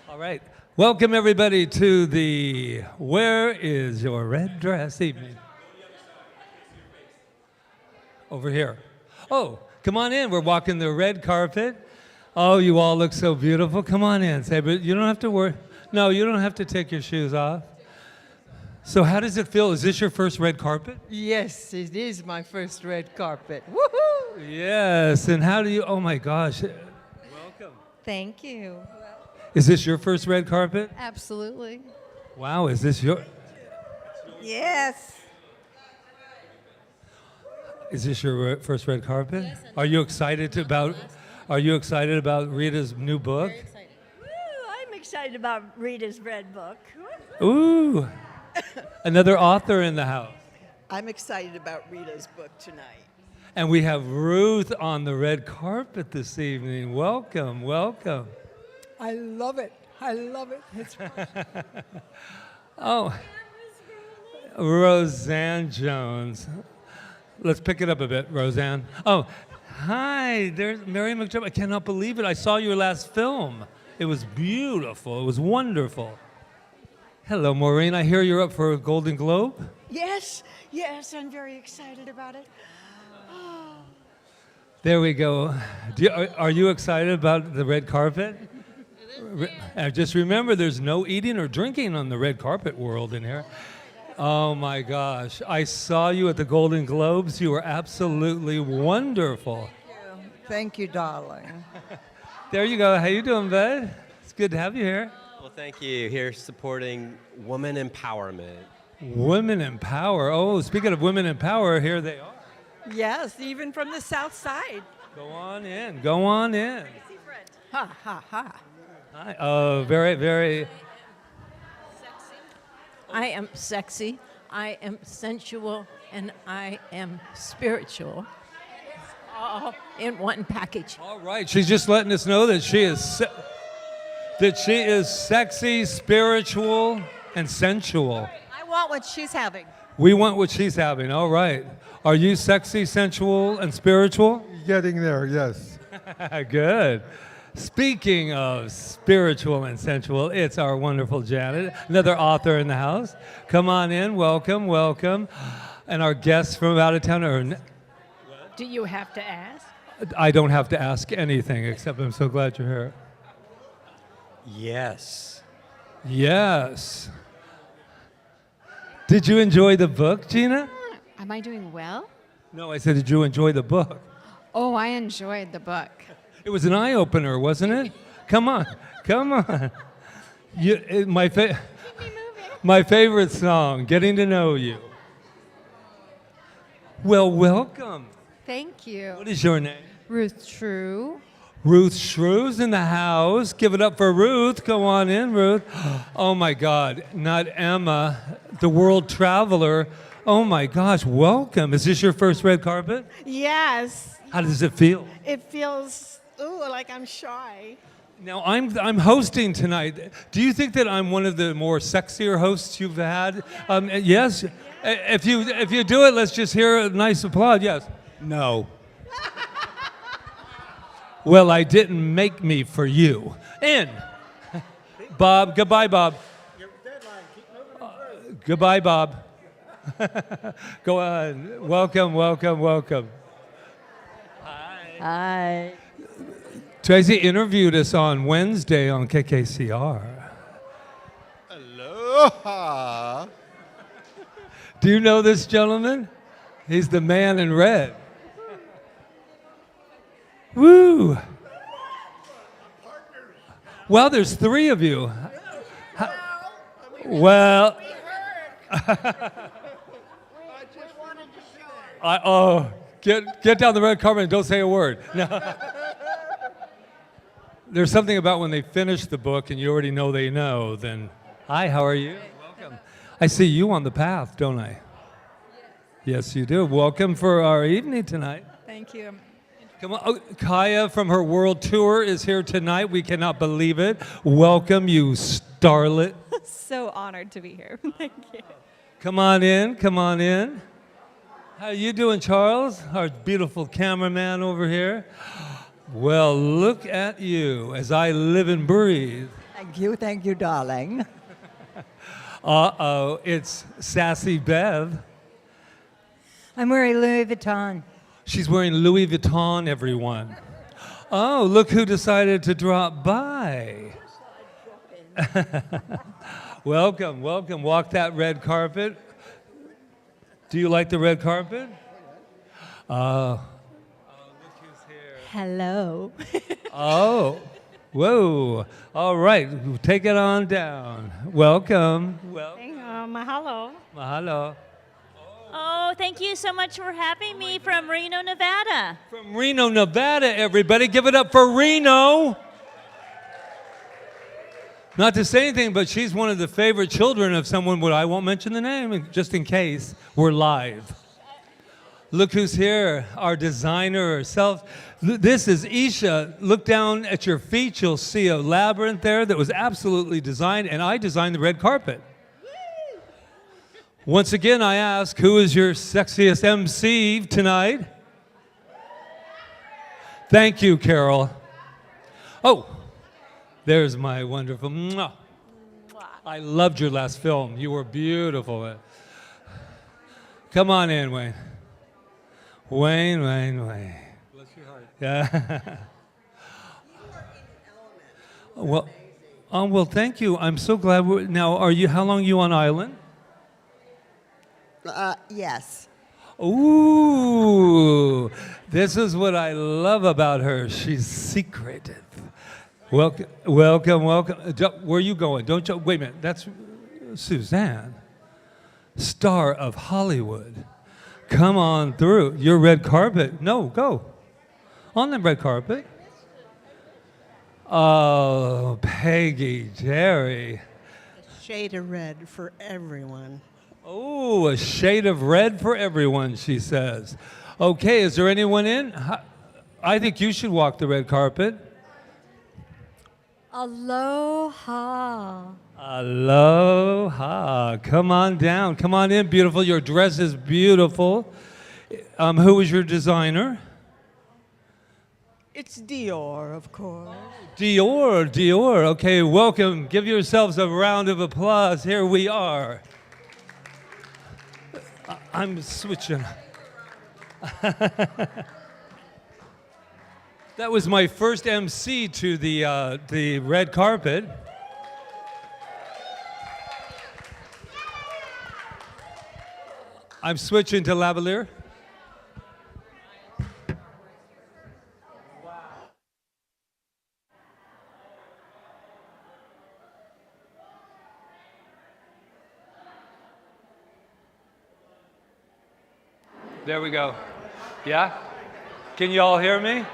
All right. Welcome, everybody, to the Where is Your Red Dress evening. Over here. Oh, come on in. We're walking the red carpet. Oh, you all look so beautiful. Come on in. Say, but you don't have to worry. No, you don't have to take your shoes off. So how does it feel? Is this your first red carpet? Yes, it is my first red carpet. Woohoo! Yes. And how do you, oh my gosh. Welcome. Thank you. Is this your first red carpet? Absolutely. Wow, is this your, Yes. is this your first red carpet? Yes, Are you excited about Rita's new book? Woo, I'm excited about Rita's Red Book. Ooh. Another author in the house. I'm excited about Rita's book tonight. And we have Ruth on the red carpet this evening. Welcome, welcome. I love it. I love it. It's Oh, Roseanne Jones. Let's pick it up a bit, Roseanne. Oh, hi, there's Mary McDermott. I cannot believe it. I saw your last film. It was beautiful. It was wonderful. Hello, Maureen. I hear you're up for a Golden Globe. Yes, I'm very excited about it. There we go. Are you excited about the red carpet? Just remember, there's no eating or drinking on the red carpet world in here. Oh my gosh. I saw you at the Golden Globes. You were absolutely wonderful. Thank you, darling. There you go. How you doing, bud? It's good to have you here. Well, thank you. Here supporting woman empowerment. Women in power. Oh, speaking of women in power, here they are. Yes, even from the south side. Go on in. Go on in. Ha, ha, ha. Hi. Oh, very, very. I am sexy, I am sensual, and I am spiritual. All in one package. All right. She's just letting us know that she is sexy, spiritual, and sensual. I want what she's having. We want what she's having. All right. Are you sexy, sensual, and spiritual? Getting there, yes. Good. Speaking of spiritual and sensual, it's our wonderful Janet, another author in the house. Come on in. Welcome, welcome. And our guests from out of town are... Do you have to ask? I don't have to ask anything, except I'm so glad you're here. Yes. Yes. Did you enjoy the book, Gina? Am I doing well? No, I said, did you enjoy the book? Oh, I enjoyed the book. It was an eye-opener, wasn't it? Come on, come on. My favorite song, Getting to Know You. Well, welcome. Thank you. What is your name? Ruth True. Ruth Shrew's in the house. Give it up for Ruth. Go on in, Ruth. Oh, my God. Not Emma, the world traveler. Oh, my gosh. Welcome. Is this your first red carpet? Yes. How does it feel? It feels, like I'm shy. Now, I'm hosting tonight. Do you think that I'm one of the more sexier hosts you've had? Yes? If you do it, let's just hear a nice applause. Yes. No. Well, I didn't make me for you. In. Bob. Goodbye, Bob. Goodbye, Bob. Go on. Welcome, welcome, welcome. Hi. Tracy interviewed us on Wednesday on KKCR. Aloha. Do you know this gentleman? He's the man in red. Woo! Well, there's three of you. Well, get down the red carpet and don't say a word. No. There's something about when they finish the book and you already know they know, then, hi, how are you? Welcome. I see you on the path, don't I? Yes, you do. Welcome for our evening tonight. Thank you. Come on. Oh, Kaya from her world tour is here tonight. We cannot believe it. Welcome, you starlet. So honored to be here. Thank you. Come on in. Come on in. How you doing, Charles? Our beautiful cameraman over here. Well, look at you as I live and breathe. Thank you, darling. Uh-oh, it's Sassy Bev. I'm wearing Louis Vuitton. She's wearing Louis Vuitton, everyone. Oh, look who decided to drop by. Welcome, welcome. Walk that red carpet. Do you like the red carpet? Look who's here. Hello. Oh, whoa. All right, take it on down. Welcome. Mahalo. Mahalo. Oh, thank you so much for having me from Reno, Nevada. From Reno, Nevada, everybody. Give it up for Reno. Not to say anything, but she's one of the favorite children of someone, but I won't mention the name, just in case we're live. Look who's here, our designer herself. This is Isha. Look down at your feet. You'll see a labyrinth there that was absolutely designed, and I designed the red carpet. Once again, I ask, who is your sexiest MC tonight? Thank you, Carol. Oh, there's my wonderful. Mwah. I loved your last film. You were beautiful. Come on in, Wayne. Wayne. Bless your heart. Yeah. Well, thank you. I'm so glad. Now, how long are you on island? Yes. Ooh, this is what I love about her. She's secretive. Welcome. Where are you going? Don't you, wait a minute. That's Suzanne, star of Hollywood. Come on through. Your red carpet. No, go. On the red carpet. Oh, Peggy, Jerry. Shade of red for everyone. Oh, a shade of red for everyone, she says. Okay, is there anyone in? I think you should walk the red carpet. Aloha. Aloha. Come on down. Come on in, beautiful. Your dress is beautiful. Who was your designer? It's Dior, of course. Dior. Okay, welcome. Give yourselves a round of applause. Here we are. I'm switching. That was my first MC to the red carpet. I'm switching to lavalier. There we go. Yeah? Can you all hear me?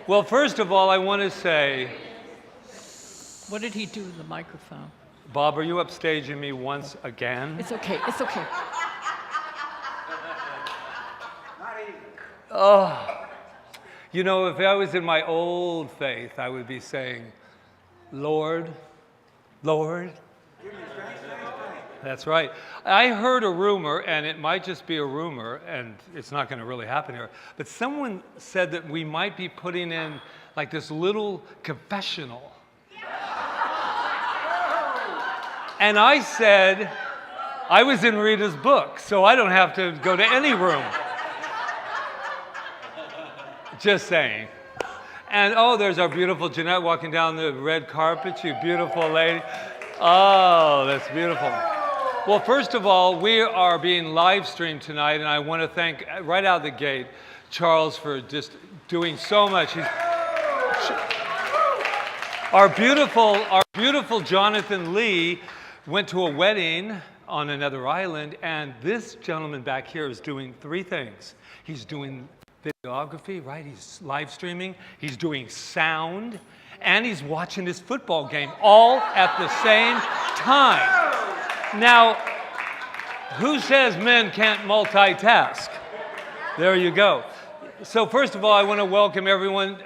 Well, first of all, I want to say, What did he do with the microphone? Bob, are you upstaging me once again? It's okay. It's okay. Oh, you know, if I was in my old faith, I would be saying, Lord, Lord. That's right. I heard a rumor, and it might just be a rumor, and it's not going to really happen here, but someone said that we might be putting in like this little confessional. And I said, I was in Rita's book, so I don't have to go to any room. Just saying. And oh, there's our beautiful Jeanette walking down the red carpet, you beautiful lady. Oh, that's beautiful. Well, first of all, we are being live streamed tonight, and I want to thank, right out of the gate, Charles for just doing so much. Our beautiful Jonathan Lee went to a wedding on another island, and this gentleman back here is doing three things. He's doing videography, right? He's live streaming, he's doing sound, and he's watching this football game all at the same time. Now, who says men can't multitask? There you go. So first of all, I want to welcome everyone.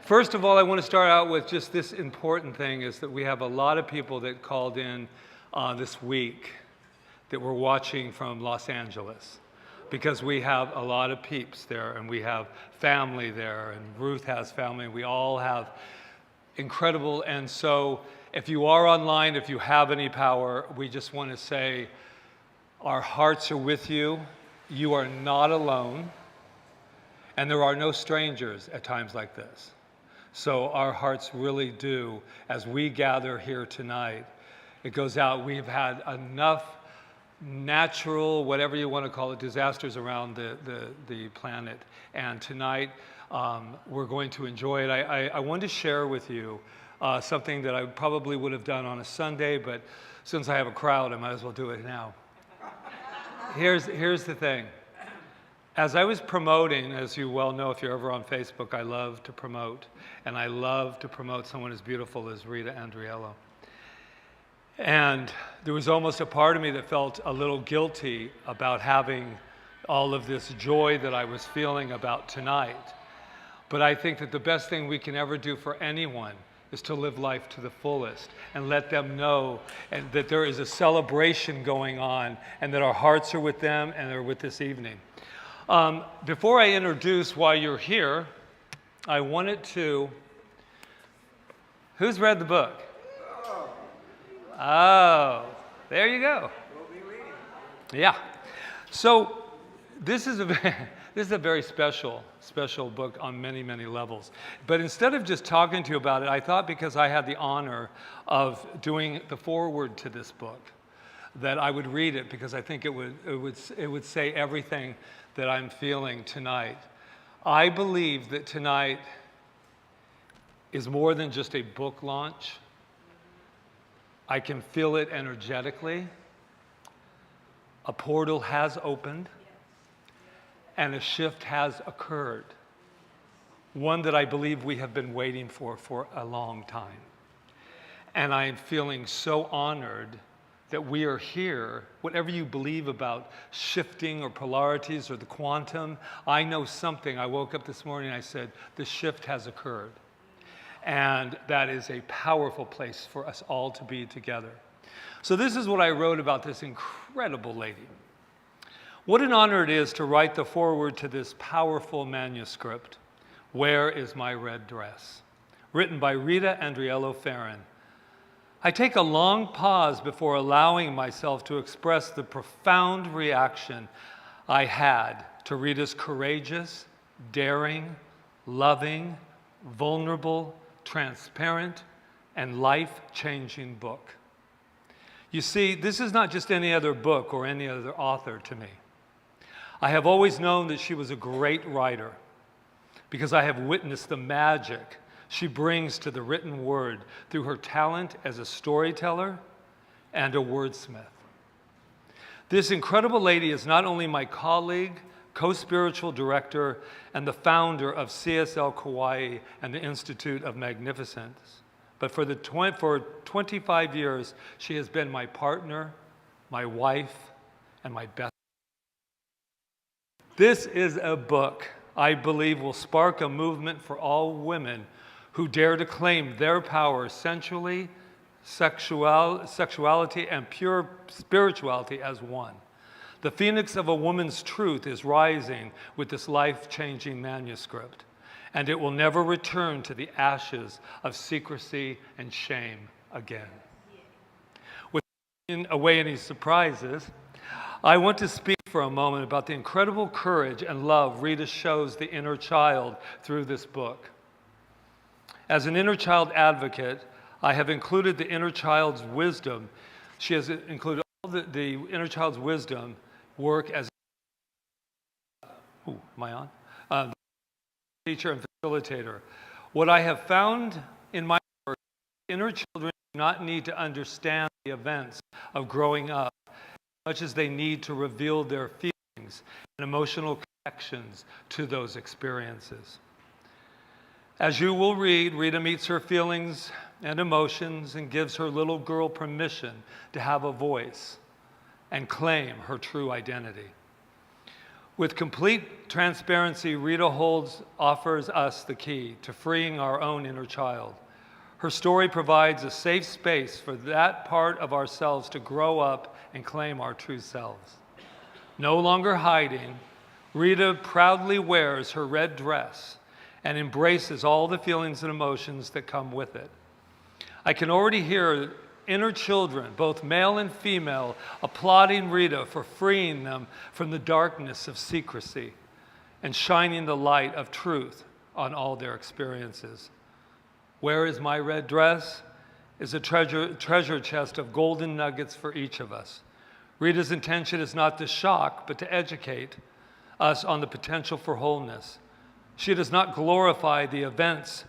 First of all, I want to start out with just this important thing is that we have a lot of people that called in this week that were watching from Los Angeles because we have a lot of peeps there and we have family there and Ruth has family. We all have incredible. And so if you are online, if you have any power, we just want to say our hearts are with you. You are not alone. And there are no strangers at times like this. So our hearts really do, as we gather here tonight, it goes out. We've had enough natural, whatever you want to call it, disasters around the planet. And tonight, we're going to enjoy it. I wanted to share with you something that I probably would have done on a Sunday, but since I have a crowd, I might as well do it now. Here's the thing. As I was promoting, as you well know, if you're ever on Facebook, I love to promote. And I love to promote someone as beautiful as Rita Andriello. And there was almost a part of me that felt a little guilty about having all of this joy that I was feeling about tonight. But I think that the best thing we can ever do for anyone is to live life to the fullest and let them know and that there is a celebration going on and that our hearts are with them and they're with this evening. Before I introduce why you're here, I wanted to... Who's read the book? Oh, there you go. Yeah. So this is a very special book on many, many levels. But instead of just talking to you about it, I thought because I had the honor of doing the foreword to this book, that I would read it because I think it would say everything that I'm feeling tonight. I believe that tonight is more than just a book launch. I can feel it energetically. A portal has opened and a shift has occurred. One that I believe we have been waiting for a long time. And I am feeling so honored that we are here. Whatever you believe about shifting or polarities or the quantum, I know something. I woke up this morning and I said, the shift has occurred. And that is a powerful place for us all to be together. So this is what I wrote about this incredible lady. What an honor it is to write the foreword to this powerful manuscript, Where is My Red Dress? Written by Rita Andriello Farron. I take a long pause before allowing myself to express the profound reaction I had to Rita's courageous, daring, loving, vulnerable, transparent, and life-changing book. You see, this is not just any other book or any other author to me. I have always known that she was a great writer because I have witnessed the magic she brings to the written word through her talent as a storyteller and a wordsmith. This incredible lady is not only my colleague, co-spiritual director, and the founder of CSL Kauai and the Institute of Magnificence, but for 25 years, she has been my partner, my wife, and my best. This is a book I believe will spark a movement for all women who dare to claim their power sensually, sexuality, and pure spirituality as one. The phoenix of a woman's truth is rising with this life-changing manuscript, and it will never return to the ashes of secrecy and shame again. Without away any surprises, I want to speak for a moment about the incredible courage and love Rita shows the inner child through this book. As an inner child advocate, I have included the inner child's wisdom. She has included all the inner child's wisdom work as teacher and facilitator. What I have found in my work, inner children do not need to understand the events of growing up as much as they need to reveal their feelings and emotional connections to those experiences. As you will read, Rita meets her feelings and emotions and gives her little girl permission to have a voice and claim her true identity. With complete transparency, Rita offers us the key to freeing our own inner child. Her story provides a safe space for that part of ourselves to grow up and claim our true selves. No longer hiding, Rita proudly wears her red dress and embraces all the feelings and emotions that come with it. I can already hear inner children, both male and female, applauding Rita for freeing them from the darkness of secrecy and shining the light of truth on all their experiences. Where Is My Red Dress is a treasure chest of golden nuggets for each of us. Rita's intention is not to shock, but to educate us on the potential for wholeness. She does not glorify the events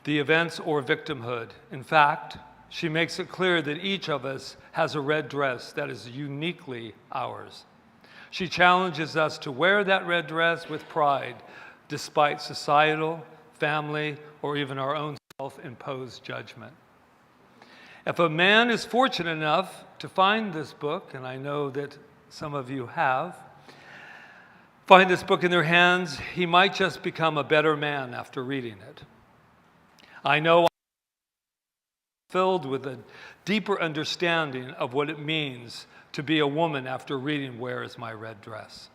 or victimhood. In fact, she makes it clear that each of us has a red dress that is uniquely ours. She challenges us to wear that red dress with pride, despite societal, family, or even our own self-imposed judgment. If a man is fortunate enough to find this book, and I know that some of you have, find this book in their hands, he might just become a better man after reading it. I know I'm filled with a deeper understanding of what it means to be a woman after reading Where Is My Red Dress.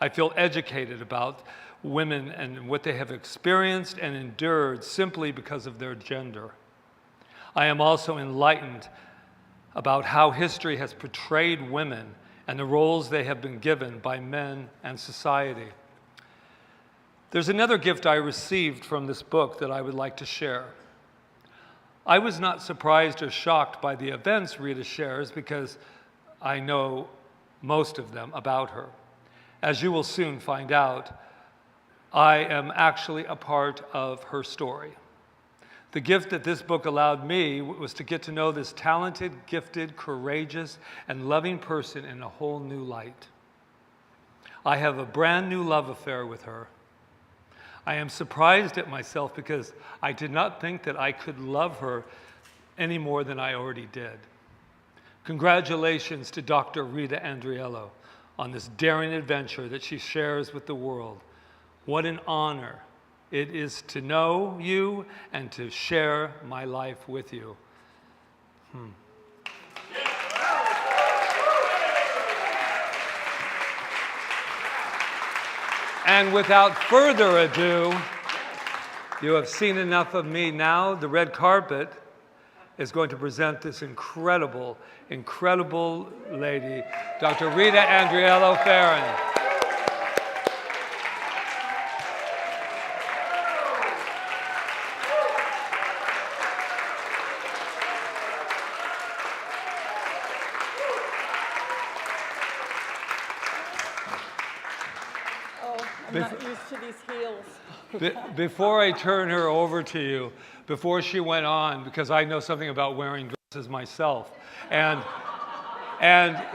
I feel educated about women and what they have experienced and endured simply because of their gender. I am also enlightened about how history has portrayed women and the roles they have been given by men and society. There's another gift I received from this book that I would like to share. I was not surprised or shocked by the events Rita shares because I know most of them about her. As you will soon find out, I am actually a part of her story. The gift that this book allowed me was to get to know this talented, gifted, courageous, and loving person in a whole new light. I have a brand new love affair with her. I am surprised at myself because I did not think that I could love her any more than I already did. Congratulations to Dr. Rita Andriello on this daring adventure that she shares with the world. What an honor it is to know you and to share my life with you. And without further ado, you have seen enough of me. Now the red carpet is going to present this incredible, incredible lady, Dr. Rita Andriello Farron. I'm not used to these heels. Before I turn her over to you, before she went on, because I know something about wearing dresses myself, and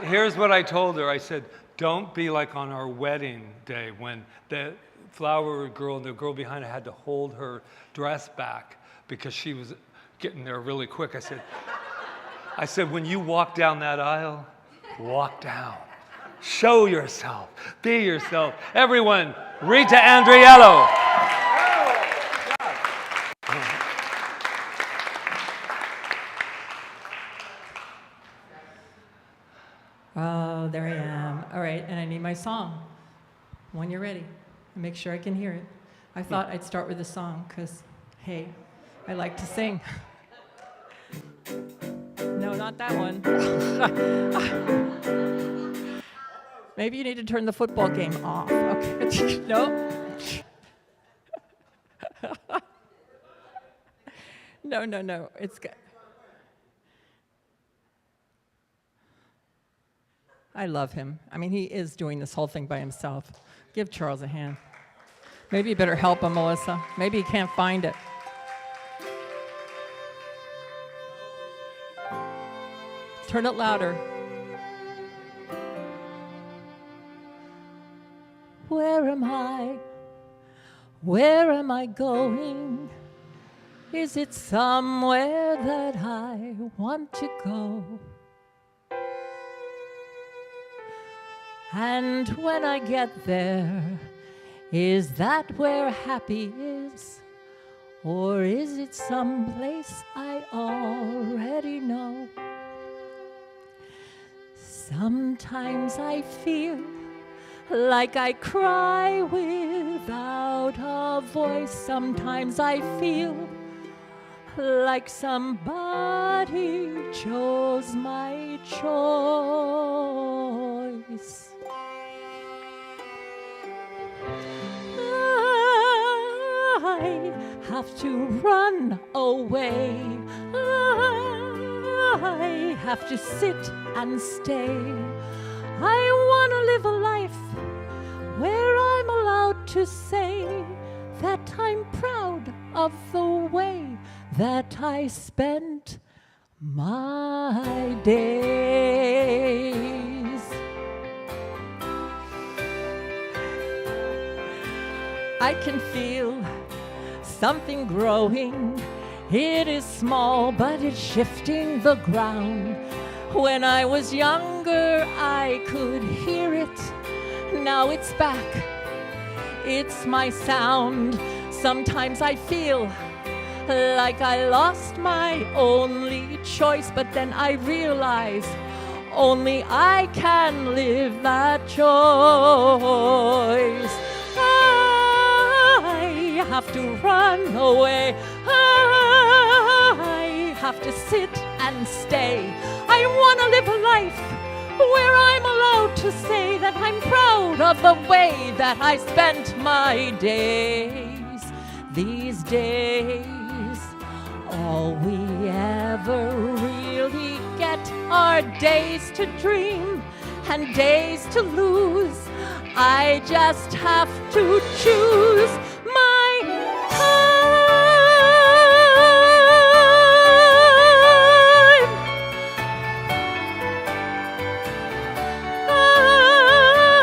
here's what I told her. I said, don't be like on our wedding day when the flower girl and the girl behind her had to hold her dress back because she was getting there really quick. I said, when you walk down that aisle, walk down. Show yourself. Be yourself. Everyone, Rita Andriello. Oh, there I am. All right, and I need my song. When you're ready, make sure I can hear it. I thought I'd start with a song because, hey, I like to sing. No, not that one. Maybe you need to turn the football game off. Okay. No. No. It's good. I love him. I mean, he is doing this whole thing by himself. Give Charles a hand. Maybe you better help him, Melissa. Maybe he can't find it. Turn it louder. Where am I? Where am I going? Is it somewhere that I want to go? And when I get there, is that where happy is? Or is it someplace I already know? Sometimes I feel like I cry with without a voice. Sometimes I feel like somebody chose my choice. I have to run away. I have to sit and stay. I want to live a life where I'm allowed to say that I'm proud of the way that I spent my days. I can feel something growing. It is small, but it's shifting the ground. When I was younger, I could hear it. Now it's back. It's my sound. Sometimes I feel like I lost my only choice, but then I realize only I can live that choice. I have to run away. I have to sit and stay. I want to live a life where I'm allowed to say that I'm proud of the way that I spent my days. These days, all we ever really get are days to dream and days to lose. I just have to choose my time.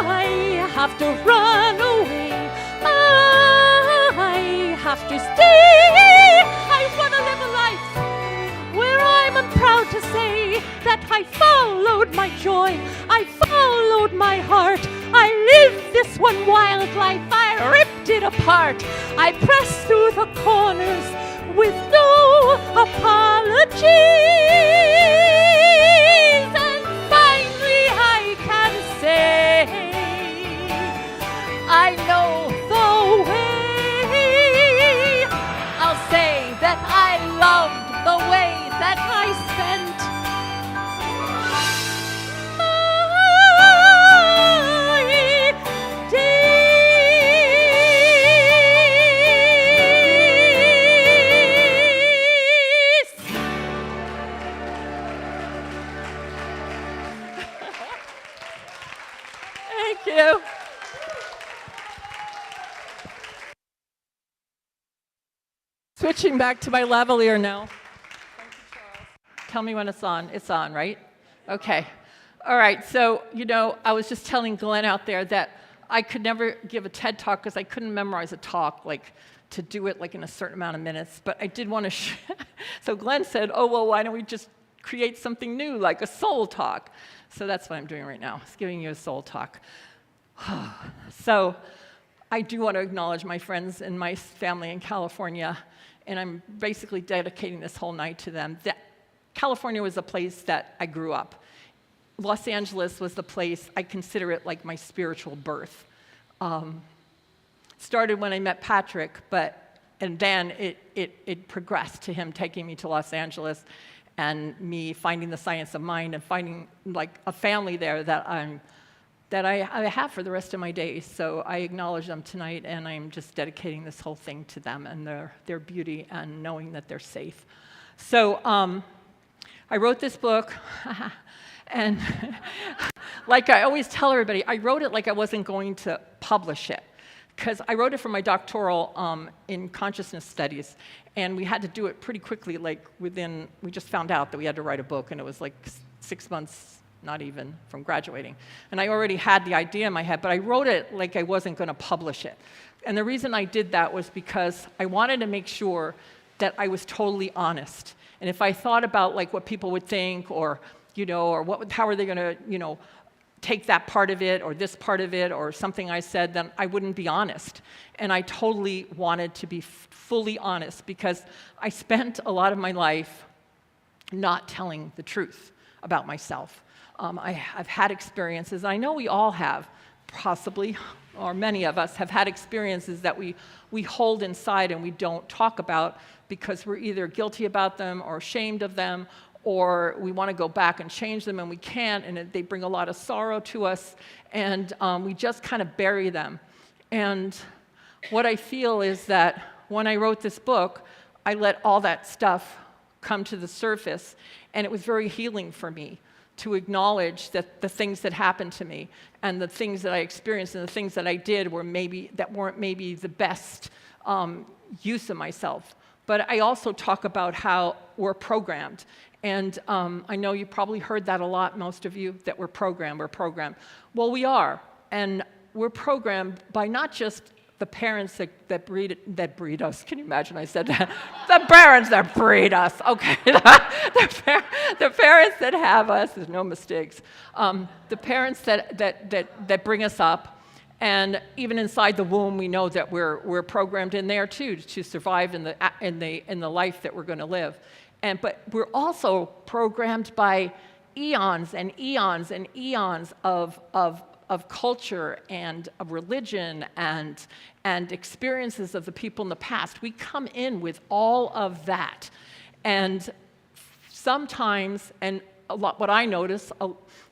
I have to run away. I have to stay. I want to live a life where I'm proud to say that I followed my joy. I followed my heart. I lived this one wild life. I ripped it apart. I pressed through the corners with no apologies. And finally I can say I know the way. I'll say that I loved the way that I spent Thank you. Switching back to my lavalier now. Tell me when it's on. It's on, right? Okay. All right. So, I was just telling Glenn out there that I could never give a TED Talk because I couldn't memorize a talk, to do it in a certain amount of minutes. But I did want to So Glenn said, oh, well, why don't we just create something new, like a soul talk? So that's what I'm doing right now. It's giving you a soul talk. So I do want to acknowledge my friends and my family in California, and I'm basically dedicating this whole night to them. California was a place that I grew up. Los Angeles was the place, I consider it like my spiritual birth. Started when I met Patrick, and then it progressed to him taking me to Los Angeles and me finding the science of mind and finding a family there that I have for the rest of my days. So I acknowledge them tonight, and I'm just dedicating this whole thing to them and their beauty and knowing that they're safe. So I wrote this book, and like I always tell everybody, I wrote it like I wasn't going to publish it, because I wrote it for my doctoral in consciousness studies, and we had to do it pretty quickly, we just found out that we had to write a book, and it was 6 months, not even, from graduating. And I already had the idea in my head, but I wrote it like I wasn't going to publish it. And the reason I did that was because I wanted to make sure that I was totally honest. And if I thought about what people would think, or how are they going to, take that part of it or this part of it or something I said, then I wouldn't be honest. And I totally wanted to be fully honest, because I spent a lot of my life not telling the truth about myself. I've had experiences, and I know we all have, possibly, or many of us, have had experiences that we hold inside and we don't talk about because we're either guilty about them or ashamed of them, or we want to go back and change them and we can't, and they bring a lot of sorrow to us, and we just kind of bury them. And what I feel is that when I wrote this book, I let all that stuff come to the surface, and it was very healing for me to acknowledge that the things that happened to me and the things that I experienced and the things that I did weren't maybe the best use of myself. But I also talk about how we're programmed. And I know you probably heard that a lot, most of you, that we're programmed. Well, we are. And we're programmed by not just the parents that breed us. Can you imagine I said that? The parents that breed us. Okay. The parents that have us, there's no mistakes. The parents that bring us up. And even inside the womb, we know that we're programmed in there too to survive in the life that we're going to live. But we're also programmed by eons and eons and eons of culture and of religion and experiences of the people in the past. We come in with all of that. And sometimes, and a lot, what I notice,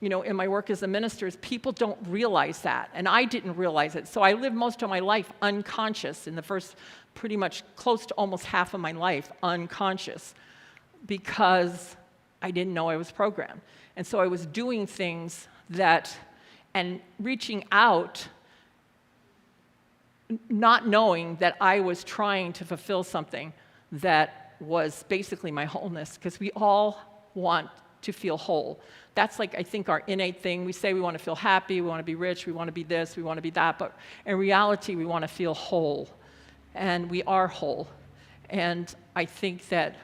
in my work as a minister is people don't realize that, and I didn't realize it. So I lived most of my life unconscious, in the first pretty much close to almost half of my life unconscious, because I didn't know I was programmed. And so I was doing things and reaching out, not knowing that I was trying to fulfill something that was basically my wholeness, because we all want to feel whole. That's like, I think, our innate thing. We say we want to feel happy, we want to be rich, we want to be this, we want to be that, but in reality, we want to feel whole, and we are whole. And I think that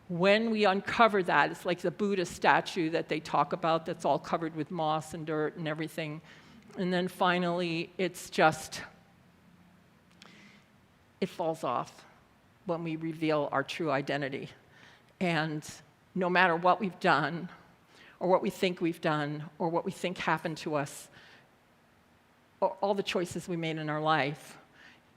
when we uncover that, it's like the Buddha statue that they talk about that's all covered with moss and dirt and everything. And then finally, it falls off when we reveal our true identity. And no matter what we've done, or what we think we've done, or what we think happened to us, or all the choices we made in our life,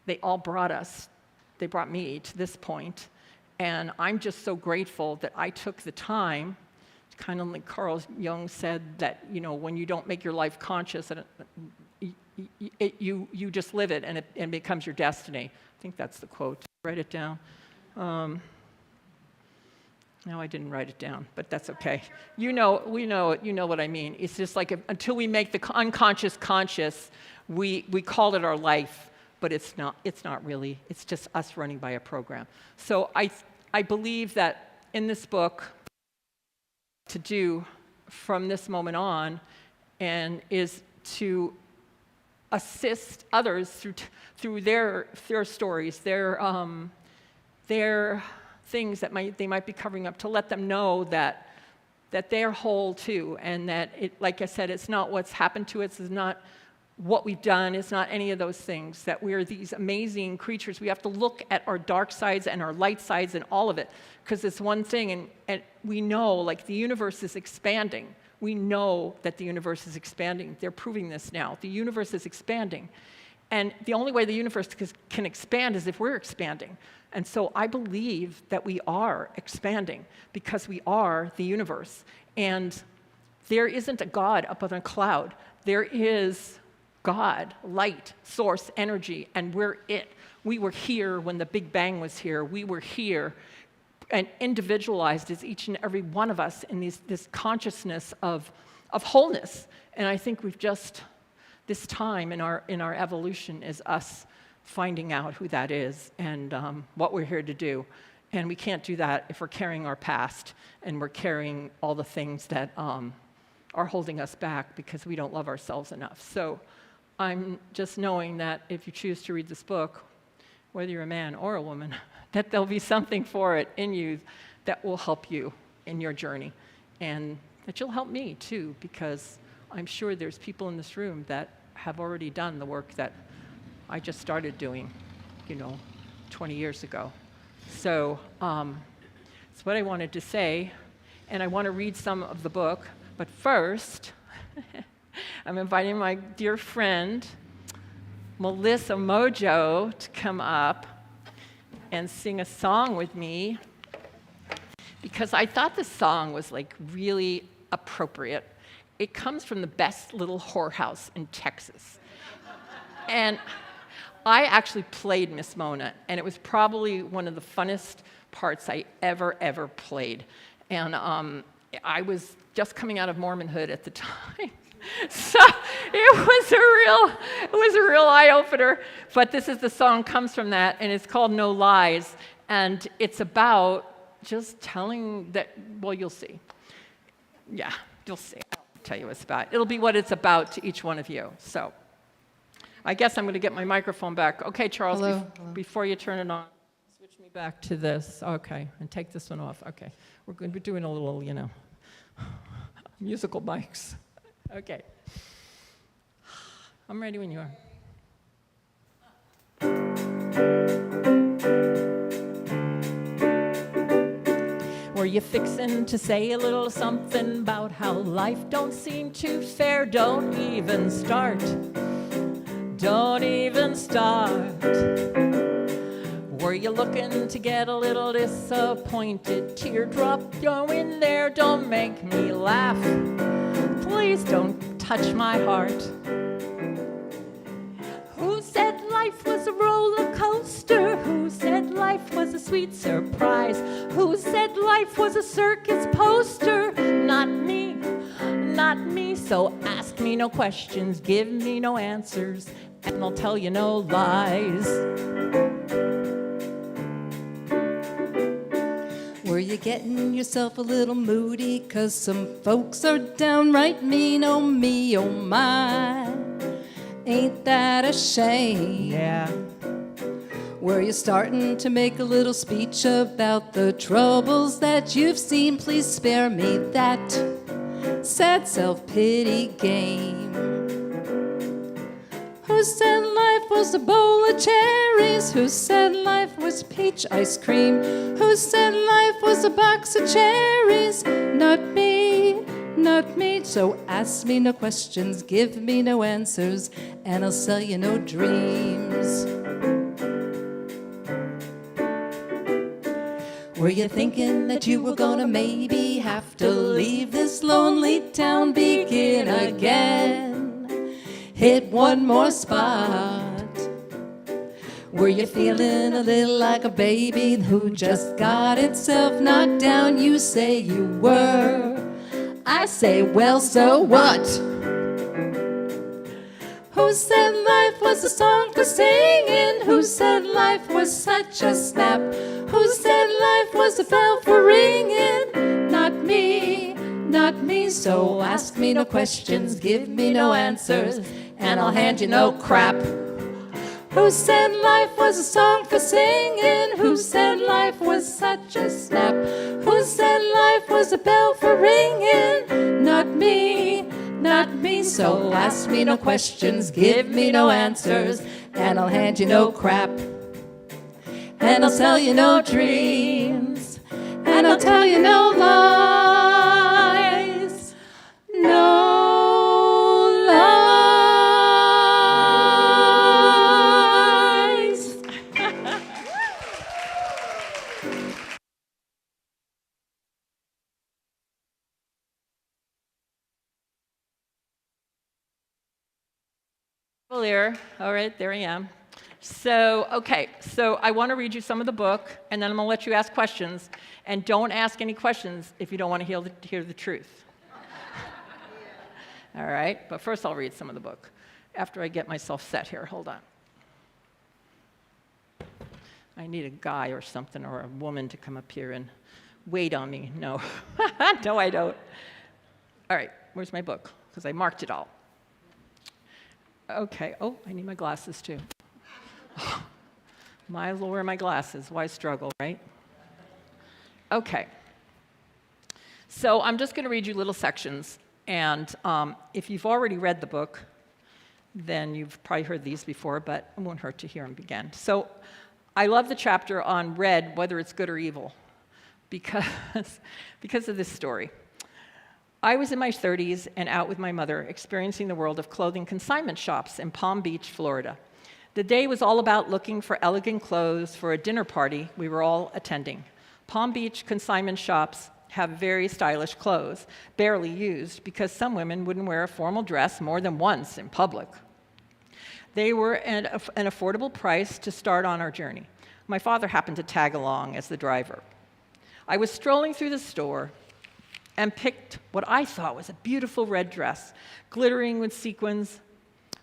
they brought me to this point. And I'm just so grateful that I took the time, kind of like Carl Jung said, that when you don't make your life conscious, you just live it, and it becomes your destiny. I think that's the quote. Write it down. No, I didn't write it down, but that's okay. We know what I mean. It's just like until we make the unconscious conscious, we call it our life. But it's not really. It's just us running by a program. So I believe that in this book, to do from this moment on, and is to assist others through their stories, their things that they might be covering up, to let them know that they're whole too, and that like I said, it's not what's happened to us, it's not what we've done, it's not any of those things, that we're these amazing creatures. We have to look at our dark sides and our light sides and all of it, because it's one thing, and we know, like, the universe is expanding. We know that the universe is expanding. They're proving this now. The universe is expanding. And the only way the universe can expand is if we're expanding. And so I believe that we are expanding, because we are the universe. And there isn't a God up on a cloud. There is God, light, source, energy, and we're it. We were here when the Big Bang was here. We were here and individualized as each and every one of us in this consciousness of wholeness. And I think we've just, this time in our evolution is us finding out who that is and what we're here to do. And we can't do that if we're carrying our past and we're carrying all the things that are holding us back because we don't love ourselves enough. So I'm just knowing that if you choose to read this book, whether you're a man or a woman, that there'll be something for it in you that will help you in your journey. And that you'll help me too, because I'm sure there's people in this room that have already done the work that I just started doing, 20 years ago. So that's what I wanted to say. And I want to read some of the book. But first, I'm inviting my dear friend, Melissa Mojo, to come up and sing a song with me because I thought this song was like really appropriate. It comes from the best little whorehouse in Texas. And I actually played Miss Mona, and it was probably one of the funnest parts I ever played. And I was just coming out of Mormonhood at the time. So it was a real eye-opener. But this is the song comes from that, and it's called No Lies. And it's about just telling that, well, you'll see. Yeah, you'll see. I'll tell you what it's about. It'll be what it's about to each one of you. So I guess I'm going to get my microphone back. Okay, Charles, Hello. before you turn it on, switch me back to this. Okay, and take this one off. Okay, we're going to be doing a little, musical mics. Okay. I'm ready when you are. Were you fixin' to say a little something about how life don't seem too fair? Don't even start. Don't even start. Were you looking to get a little disappointed? Teardrop going there, don't make me laugh. Please don't touch my heart. Who said life was a roller coaster? Who said life was a sweet surprise? Who said life was a circus poster? Not me, not me. So ask me no questions, give me no answers, and I'll tell you no lies. Were you getting yourself a little moody? 'Cause some folks are downright mean, oh me, oh my. Ain't that a shame? Yeah. Were you starting to make a little speech about the troubles that you've seen? Please spare me that sad self-pity game. Who said life was a bowl of cherries? Who said life was peach ice cream? Who said life was a box of cherries? Not me, not me. So ask me no questions, give me no answers, and I'll sell you no dreams. Were you thinking that you were gonna maybe have to leave this lonely town, begin again, hit one more spot? Were you feeling a little like a baby who just got itself knocked down? You say you were. I say, well, so what? Who said life was a song for singing? Who said life was such a snap? Who said life was a bell for ringing? Not me, not me. So ask me no questions, give me no answers, and I'll hand you no crap. Who said life was a song for singing? Who said life was such a snap? Who said life was a bell for ringing? Not me, not me. So ask me no questions, give me no answers, and I'll hand you no crap. And I'll sell you no dreams, and I'll tell you no lies. No lies. Here. All right, there I am. So, okay, so I want to read you some of the book, and then I'm going to let you ask questions. And don't ask any questions if you don't want to hear the truth. All right, but first I'll read some of the book after I get myself set here. Hold on. I need a guy or something or a woman to come up here and wait on me. No, no, I don't. All right, where's my book? Because I marked it all. Okay, oh, I need my glasses too. Might as well wear my glasses. Why struggle, right? Okay. So I'm just going to read you little sections. And if you've already read the book, then you've probably heard these before, but it won't hurt to hear them again. So I love the chapter on red, whether it's good or evil, because of this story. I was in my 30s and out with my mother, experiencing the world of clothing consignment shops in Palm Beach, Florida. The day was all about looking for elegant clothes for a dinner party we were all attending. Palm Beach consignment shops have very stylish clothes, barely used because some women wouldn't wear a formal dress more than once in public. They were at an affordable price to start on our journey. My father happened to tag along as the driver. I was strolling through the store and picked what I thought was a beautiful red dress, glittering with sequins.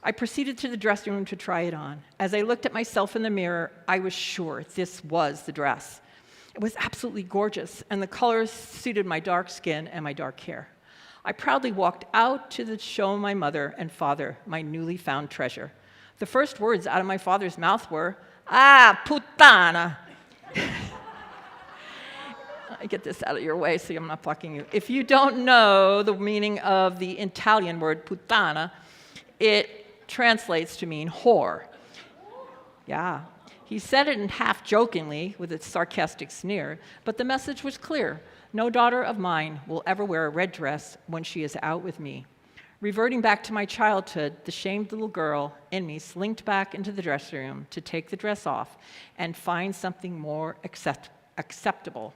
I proceeded to the dressing room to try it on. As I looked at myself in the mirror, I was sure this was the dress. It was absolutely gorgeous, and the colors suited my dark skin and my dark hair. I proudly walked out to show my mother and father my newly found treasure. The first words out of my father's mouth were, "Ah, puttana." I get this out of your way so I'm not blocking you. If you don't know the meaning of the Italian word puttana, it translates to mean whore. Yeah. He said it in half jokingly with a sarcastic sneer, but the message was clear. No daughter of mine will ever wear a red dress when she is out with me. Reverting back to my childhood, the shamed little girl in me slinked back into the dressing room to take the dress off and find something more acceptable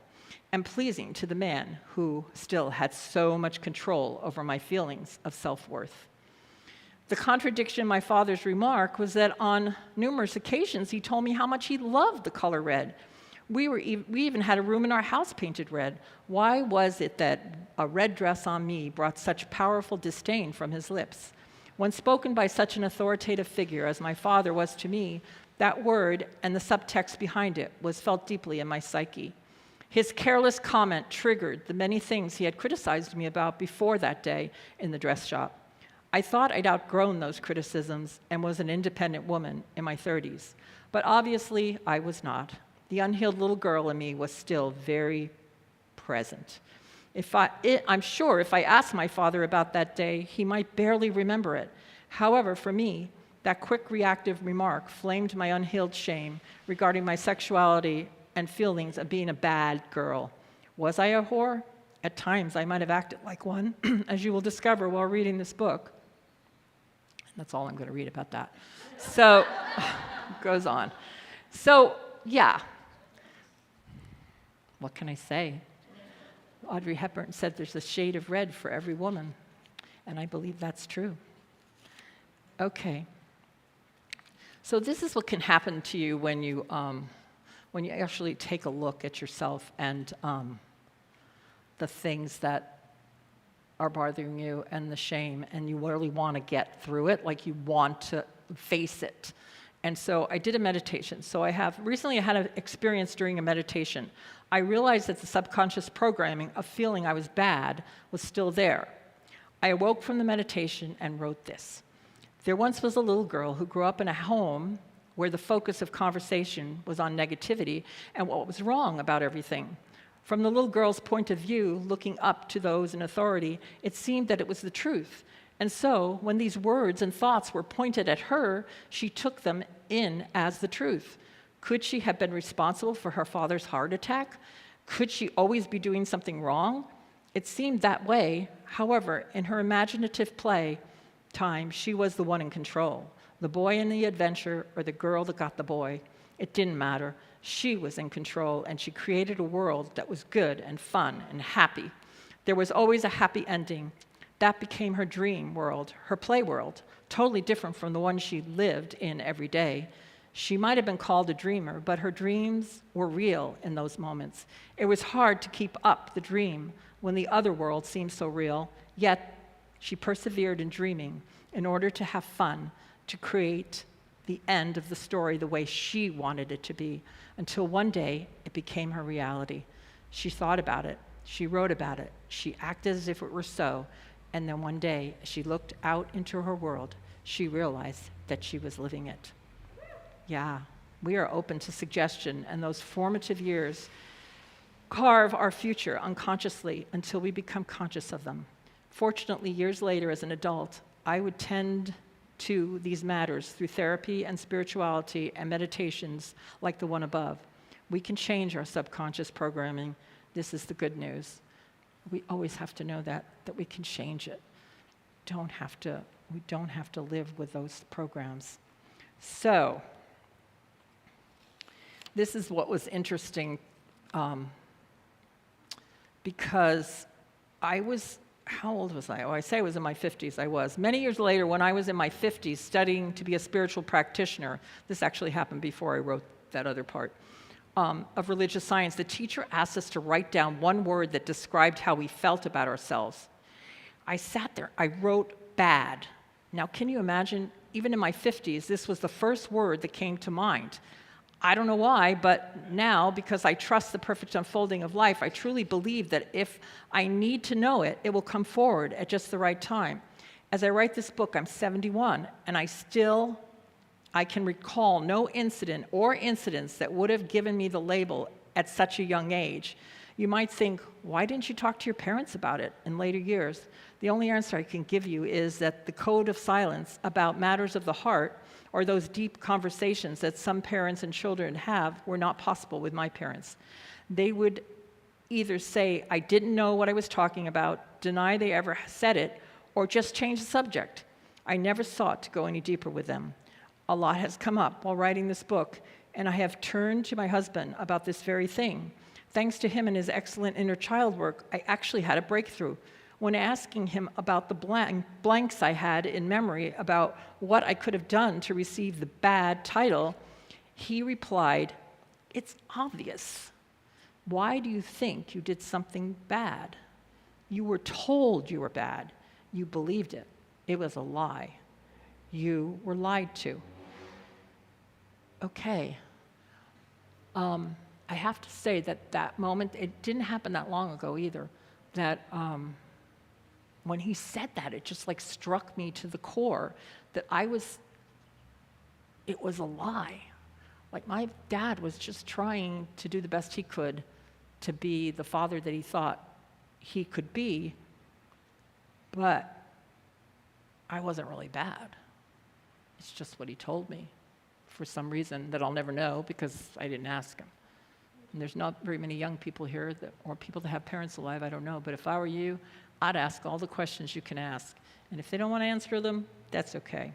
and pleasing to the man who still had so much control over my feelings of self-worth. The contradiction in my father's remark was that on numerous occasions he told me how much he loved the color red. We even had a room in our house painted red. Why was it that a red dress on me brought such powerful disdain from his lips? When spoken by such an authoritative figure as my father was to me, that word and the subtext behind it was felt deeply in my psyche. His careless comment triggered the many things he had criticized me about before that day in the dress shop. I thought I'd outgrown those criticisms and was an independent woman in my 30s, but obviously I was not. The unhealed little girl in me was still very present. I'm sure if I asked my father about that day, he might barely remember it. However, for me, that quick reactive remark flamed my unhealed shame regarding my sexuality and feelings of being a bad girl. Was I a whore? At times, I might have acted like one, as you will discover while reading this book. That's all I'm going to read about that. So, it goes on. So, yeah. What can I say? Audrey Hepburn said there's a shade of red for every woman, and I believe that's true. Okay. So this is what can happen to you when you actually take a look at yourself and the things that are bothering you and the shame, and you really want to get through it, like you want to face it. And so I did a meditation. So recently I had an experience during a meditation. I realized that the subconscious programming of feeling I was bad was still there. I awoke from the meditation and wrote this. There once was a little girl who grew up in a home where the focus of conversation was on negativity and what was wrong about everything. From the little girl's point of view, looking up to those in authority, it seemed that it was the truth. And so, when these words and thoughts were pointed at her, she took them in as the truth. Could she have been responsible for her father's heart attack? Could she always be doing something wrong? It seemed that way. However, in her imaginative play time, she was the one in control. The boy in the adventure or the girl that got the boy, it didn't matter. She was in control, and she created a world that was good and fun and happy. There was always a happy ending. That became her dream world, her play world, totally different from the one she lived in every day. She might have been called a dreamer, but her dreams were real in those moments. It was hard to keep up the dream when the other world seemed so real, yet she persevered in dreaming in order to have fun, to create the end of the story the way she wanted it to be, until one day it became her reality. She thought about it, she wrote about it, she acted as if it were so, and then one day, as she looked out into her world, she realized that she was living it. Yeah, we are open to suggestion, and those formative years carve our future unconsciously until we become conscious of them. Fortunately, years later, as an adult, I would tend to these matters through therapy and spirituality and meditations like the one above. We can change our subconscious programming. This is the good news. we always have to know that we can change it. We don't have to live with those programs. So, this is what was interesting, because how old was I? Oh, I say I was in my 50s. I was. Many years later, when I was in my 50s studying to be a spiritual practitioner, this actually happened before I wrote that other part, of religious science, the teacher asked us to write down one word that described how we felt about ourselves. I sat there, I wrote bad. Now, can you imagine, even in my 50s, this was the first word that came to mind. I don't know why, but now, because I trust the perfect unfolding of life, I truly believe that if I need to know it, it will come forward at just the right time. As I write this book, I'm 71, and I can recall no incident or incidents that would have given me the label at such a young age. You might think, why didn't you talk to your parents about it in later years? The only answer I can give you is that the code of silence about matters of the heart, or those deep conversations that some parents and children have, were not possible with my parents. They would either say, I didn't know what I was talking about, deny they ever said it, or just change the subject. I never sought to go any deeper with them. A lot has come up while writing this book, and I have turned to my husband about this very thing. Thanks to him and his excellent inner child work, I actually had a breakthrough. When asking him about the blanks I had in memory about what I could have done to receive the bad title, he replied, "It's obvious. Why do you think you did something bad? You were told you were bad. You believed it. It was a lie. You were lied to." Okay. I have to say that moment, it didn't happen that long ago either, that when he said that, it just like struck me to the core that it was a lie. Like my dad was just trying to do the best he could to be the father that he thought he could be, but I wasn't really bad. It's just what he told me for some reason that I'll never know because I didn't ask him. And there's not very many young people here or people that have parents alive, I don't know. But if I were you, I'd ask all the questions you can ask. And if they don't want to answer them, that's okay.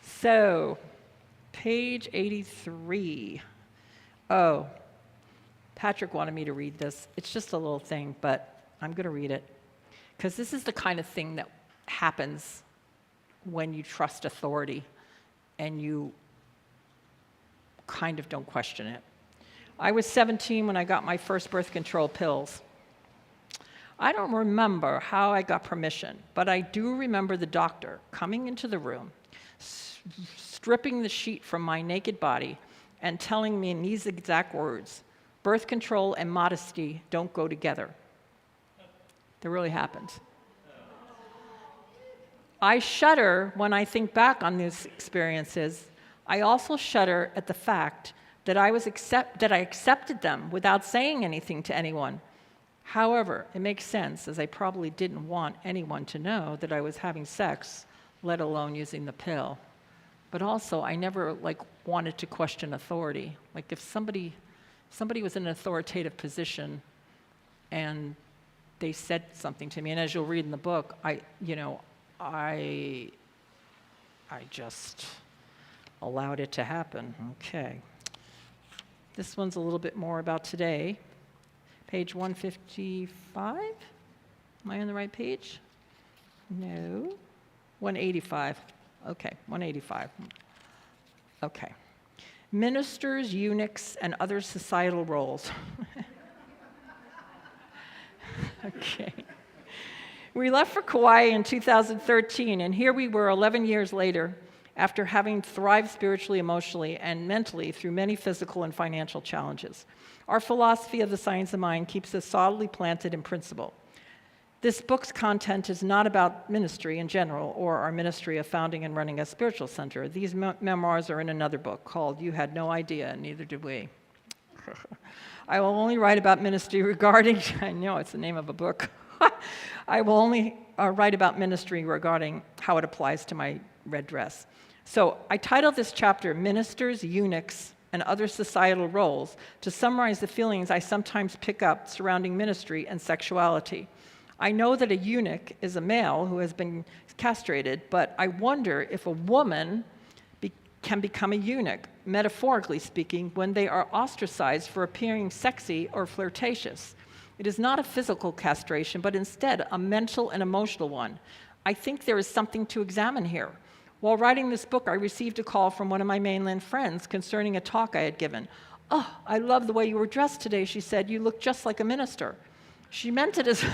So, page 83. Oh, Patrick wanted me to read this. It's just a little thing, but I'm going to read it. Because this is the kind of thing that happens when you trust authority and you kind of don't question it. I was 17 when I got my first birth control pills. I don't remember how I got permission, but I do remember the doctor coming into the room, stripping the sheet from my naked body and telling me in these exact words, "Birth control and modesty don't go together." That really happened. I shudder when I think back on these experiences. I also shudder at the fact that I accepted them without saying anything to anyone. However, it makes sense, as I probably didn't want anyone to know that I was having sex, let alone using the pill. But also, I never wanted to question authority. Like if somebody was in an authoritative position and they said something to me, and as you'll read in the book, I just allowed it to happen. Okay. This one's a little bit more about today. Page 155. Am I on the right page? No. 185. Okay, 185. Okay. Ministers, eunuchs, and other societal roles. Okay. We left for Kauai in 2013, and here we were 11 years later, after having thrived spiritually, emotionally, and mentally through many physical and financial challenges. Our philosophy of the science of mind keeps us solidly planted in principle. This book's content is not about ministry in general or our ministry of founding and running a spiritual center. These memoirs are in another book called You Had No Idea, and neither did we. I will only write about ministry regarding, I know it's the name of a book. I will only write about ministry regarding how it applies to my red dress. So I titled this chapter, Ministers, Eunuchs, and other societal roles to summarize the feelings I sometimes pick up surrounding ministry and sexuality. I know that a eunuch is a male who has been castrated, but I wonder if a woman can become a eunuch, metaphorically speaking, when they are ostracized for appearing sexy or flirtatious. It is not a physical castration, but instead a mental and emotional one. I think there is something to examine here. While writing this book, I received a call from one of my mainland friends concerning a talk I had given. "Oh, I love the way you were dressed today," she said. "You look just like a minister." She meant it as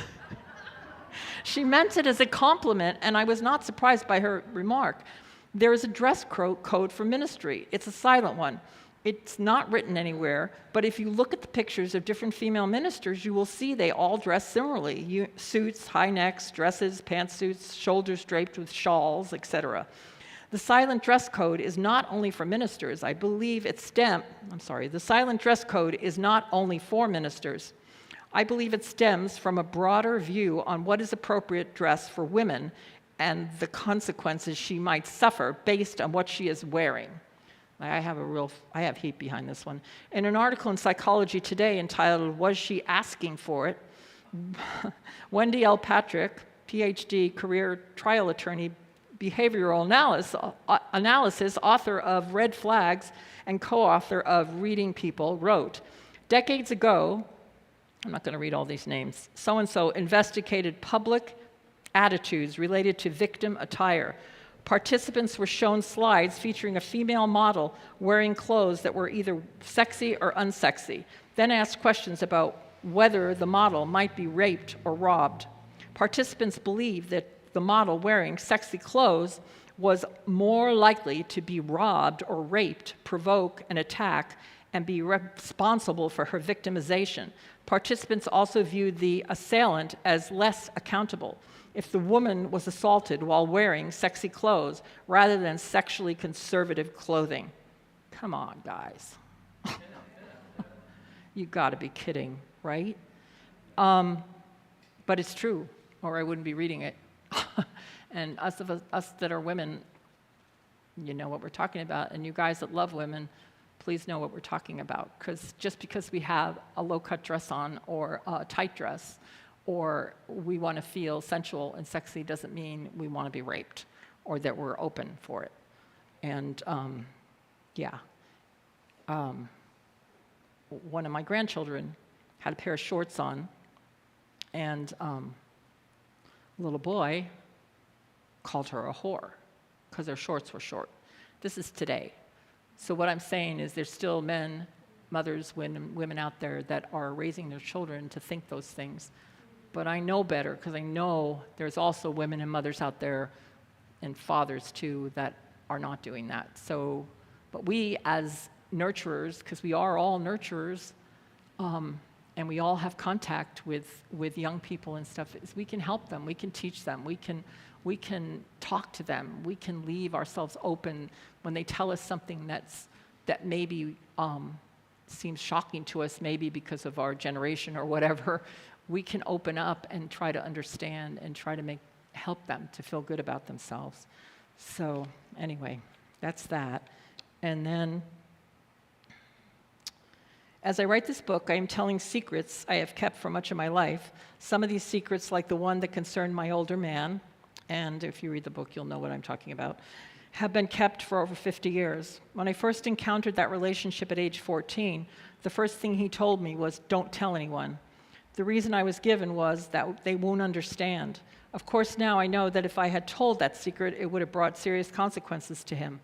she meant it as a compliment, and I was not surprised by her remark. There is a dress code for ministry. It's a silent one. It's not written anywhere, but if you look at the pictures of different female ministers, you will see they all dress similarly. Suits, high necks, dresses, pantsuits, shoulders draped with shawls, etc. The silent dress code is not only for ministers. The silent dress code is not only for ministers. I believe it stems from a broader view on what is appropriate dress for women and the consequences she might suffer based on what she is wearing. I have heat behind this one. In an article in Psychology Today entitled, "Was She Asking for It?" Wendy L. Patrick, PhD, career trial attorney, behavioral analysis, author of Red Flags and co-author of Reading People, wrote, "Decades ago," I'm not going to read all these names, "so-and-so investigated public attitudes related to victim attire. Participants were shown slides featuring a female model wearing clothes that were either sexy or unsexy, then asked questions about whether the model might be raped or robbed. Participants believed that the model wearing sexy clothes was more likely to be robbed or raped, provoke an attack, and be responsible for her victimization. Participants also viewed the assailant as less accountable if the woman was assaulted while wearing sexy clothes rather than sexually conservative clothing." Come on, guys. You gotta be kidding, right? But it's true, or I wouldn't be reading it. And us that are women, you know what we're talking about, and you guys that love women, please know what we're talking about, because just because we have a low-cut dress on or a tight dress, or we want to feel sensual and sexy, doesn't mean we want to be raped or that we're open for it. And one of my grandchildren had a pair of shorts on, and a little boy called her a whore because her shorts were short. This is today. So what I'm saying is there's still men, mothers, women out there that are raising their children to think those things. But I know better because I know there's also women and mothers out there and fathers too that are not doing that. So, but we as nurturers, because we are all nurturers, and we all have contact with young people and stuff, is we can help them, we can teach them, we can talk to them, we can leave ourselves open when they tell us something that maybe seems shocking to us, maybe because of our generation or whatever. We can open up and try to understand and try to help them to feel good about themselves. So anyway, that's that. And then, as I write this book, I am telling secrets I have kept for much of my life. Some of these secrets, like the one that concerned my older man, and if you read the book, you'll know what I'm talking about, have been kept for over 50 years. When I first encountered that relationship at age 14, the first thing he told me was, "Don't tell anyone." The reason I was given was that they won't understand. Of course, now I know that if I had told that secret, it would have brought serious consequences to him.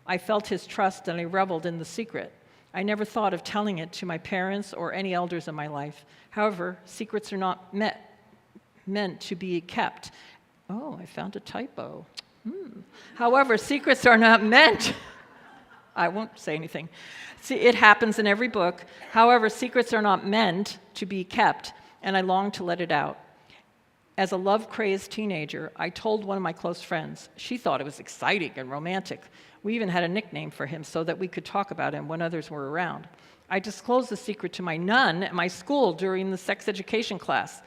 I felt his trust and I reveled in the secret. I never thought of telling it to my parents or any elders in my life. However, secrets are not meant to be kept. Oh, I found a typo. However, secrets are not meant... I won't say anything. See, it happens in every book. However, secrets are not meant to be kept, and I long to let it out. As a love-crazed teenager, I told one of my close friends. She thought it was exciting and romantic. We even had a nickname for him so that we could talk about him when others were around. I disclosed the secret to my nun at my school during the sex education class.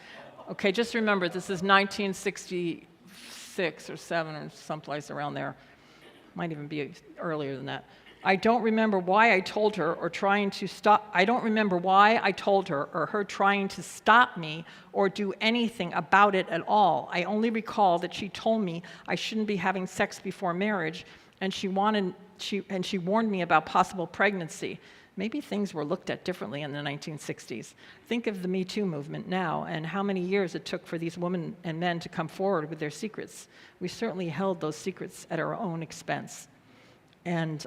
Okay, just remember, this is 1966 or 7 or someplace around there. Might even be earlier than that. I don't remember why I told her or trying to stop. I don't remember why I told her or her trying to stop me or do anything about it at all. I only recall that she told me I shouldn't be having sex before marriage, and she warned me about possible pregnancy. Maybe things were looked at differently in the 1960s. Think of the Me Too movement now and how many years it took for these women and men to come forward with their secrets. We certainly held those secrets at our own expense. And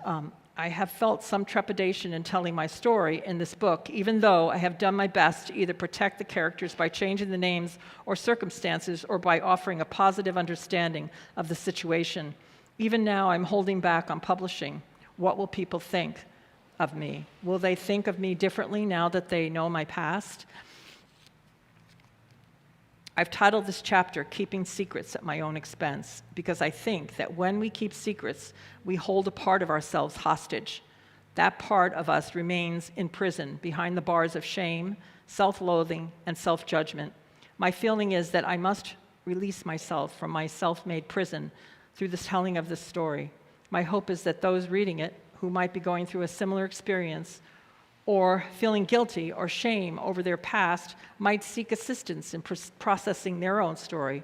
I have felt some trepidation in telling my story in this book, even though I have done my best to either protect the characters by changing the names or circumstances or by offering a positive understanding of the situation. Even now, I'm holding back on publishing. What will people think of me? Will they think of me differently now that they know my past? I've titled this chapter, Keeping Secrets at My Own Expense, because I think that when we keep secrets, we hold a part of ourselves hostage. That part of us remains in prison behind the bars of shame, self-loathing, and self-judgment. My feeling is that I must release myself from my self-made prison through the telling of this story. My hope is that those reading it who might be going through a similar experience or feeling guilty or shame over their past might seek assistance in processing their own story.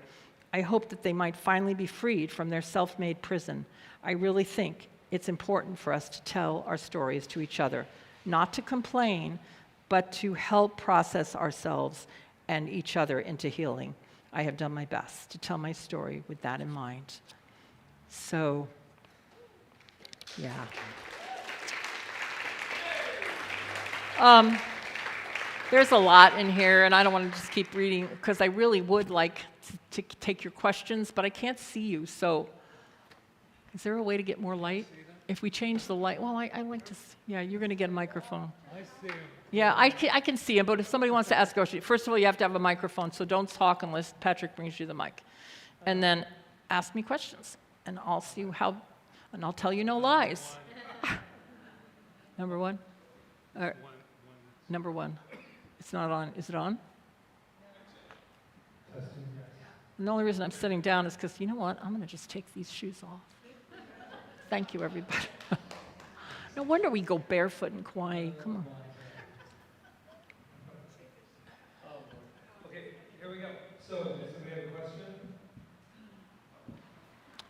I hope that they might finally be freed from their self-made prison. I really think it's important for us to tell our stories to each other, not to complain, but to help process ourselves and each other into healing. I have done my best to tell my story with that in mind. So, yeah. There's a lot in here, and I don't want to just keep reading because I really would like to take your questions, but I can't see you, so is there a way to get more light? If we change the light, well, I like to, yeah, you're going to get a microphone. I see him. Yeah, I can see him, but if somebody wants to ask a question, first of all, you have to have a microphone, so don't talk unless Patrick brings you the mic. And then ask me questions, and I'll see how, and I'll tell you no lies. Number one? All right. Number one. It's not on. Is it on? And the only reason I'm sitting down is because, you know what? I'm going to just take these shoes off. Thank you, everybody. No wonder we go barefoot in Kauai. Come on. Okay, here we go. So, does somebody have a question?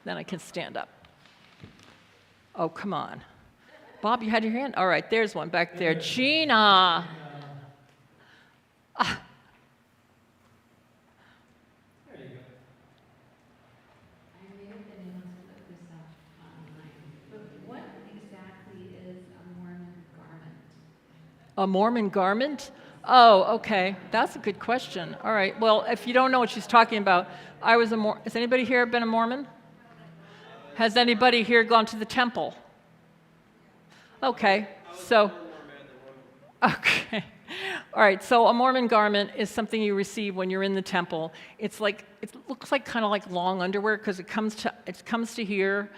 Then I can stand up. Oh, come on. Bob, you had your hand? All right, there's one back there. Gina. Ah. There you go. I may have been able to look this up online, but what exactly is a Mormon garment? A Mormon garment? Oh, okay. That's a good question. All right. Well, if you don't know what she's talking about, I was a Has anybody here been a Mormon? Has anybody here gone to the temple? Okay. So, okay. All right, so a Mormon garment is something you receive when you're in the temple. It's like, it looks like kind of like long underwear because it comes to here,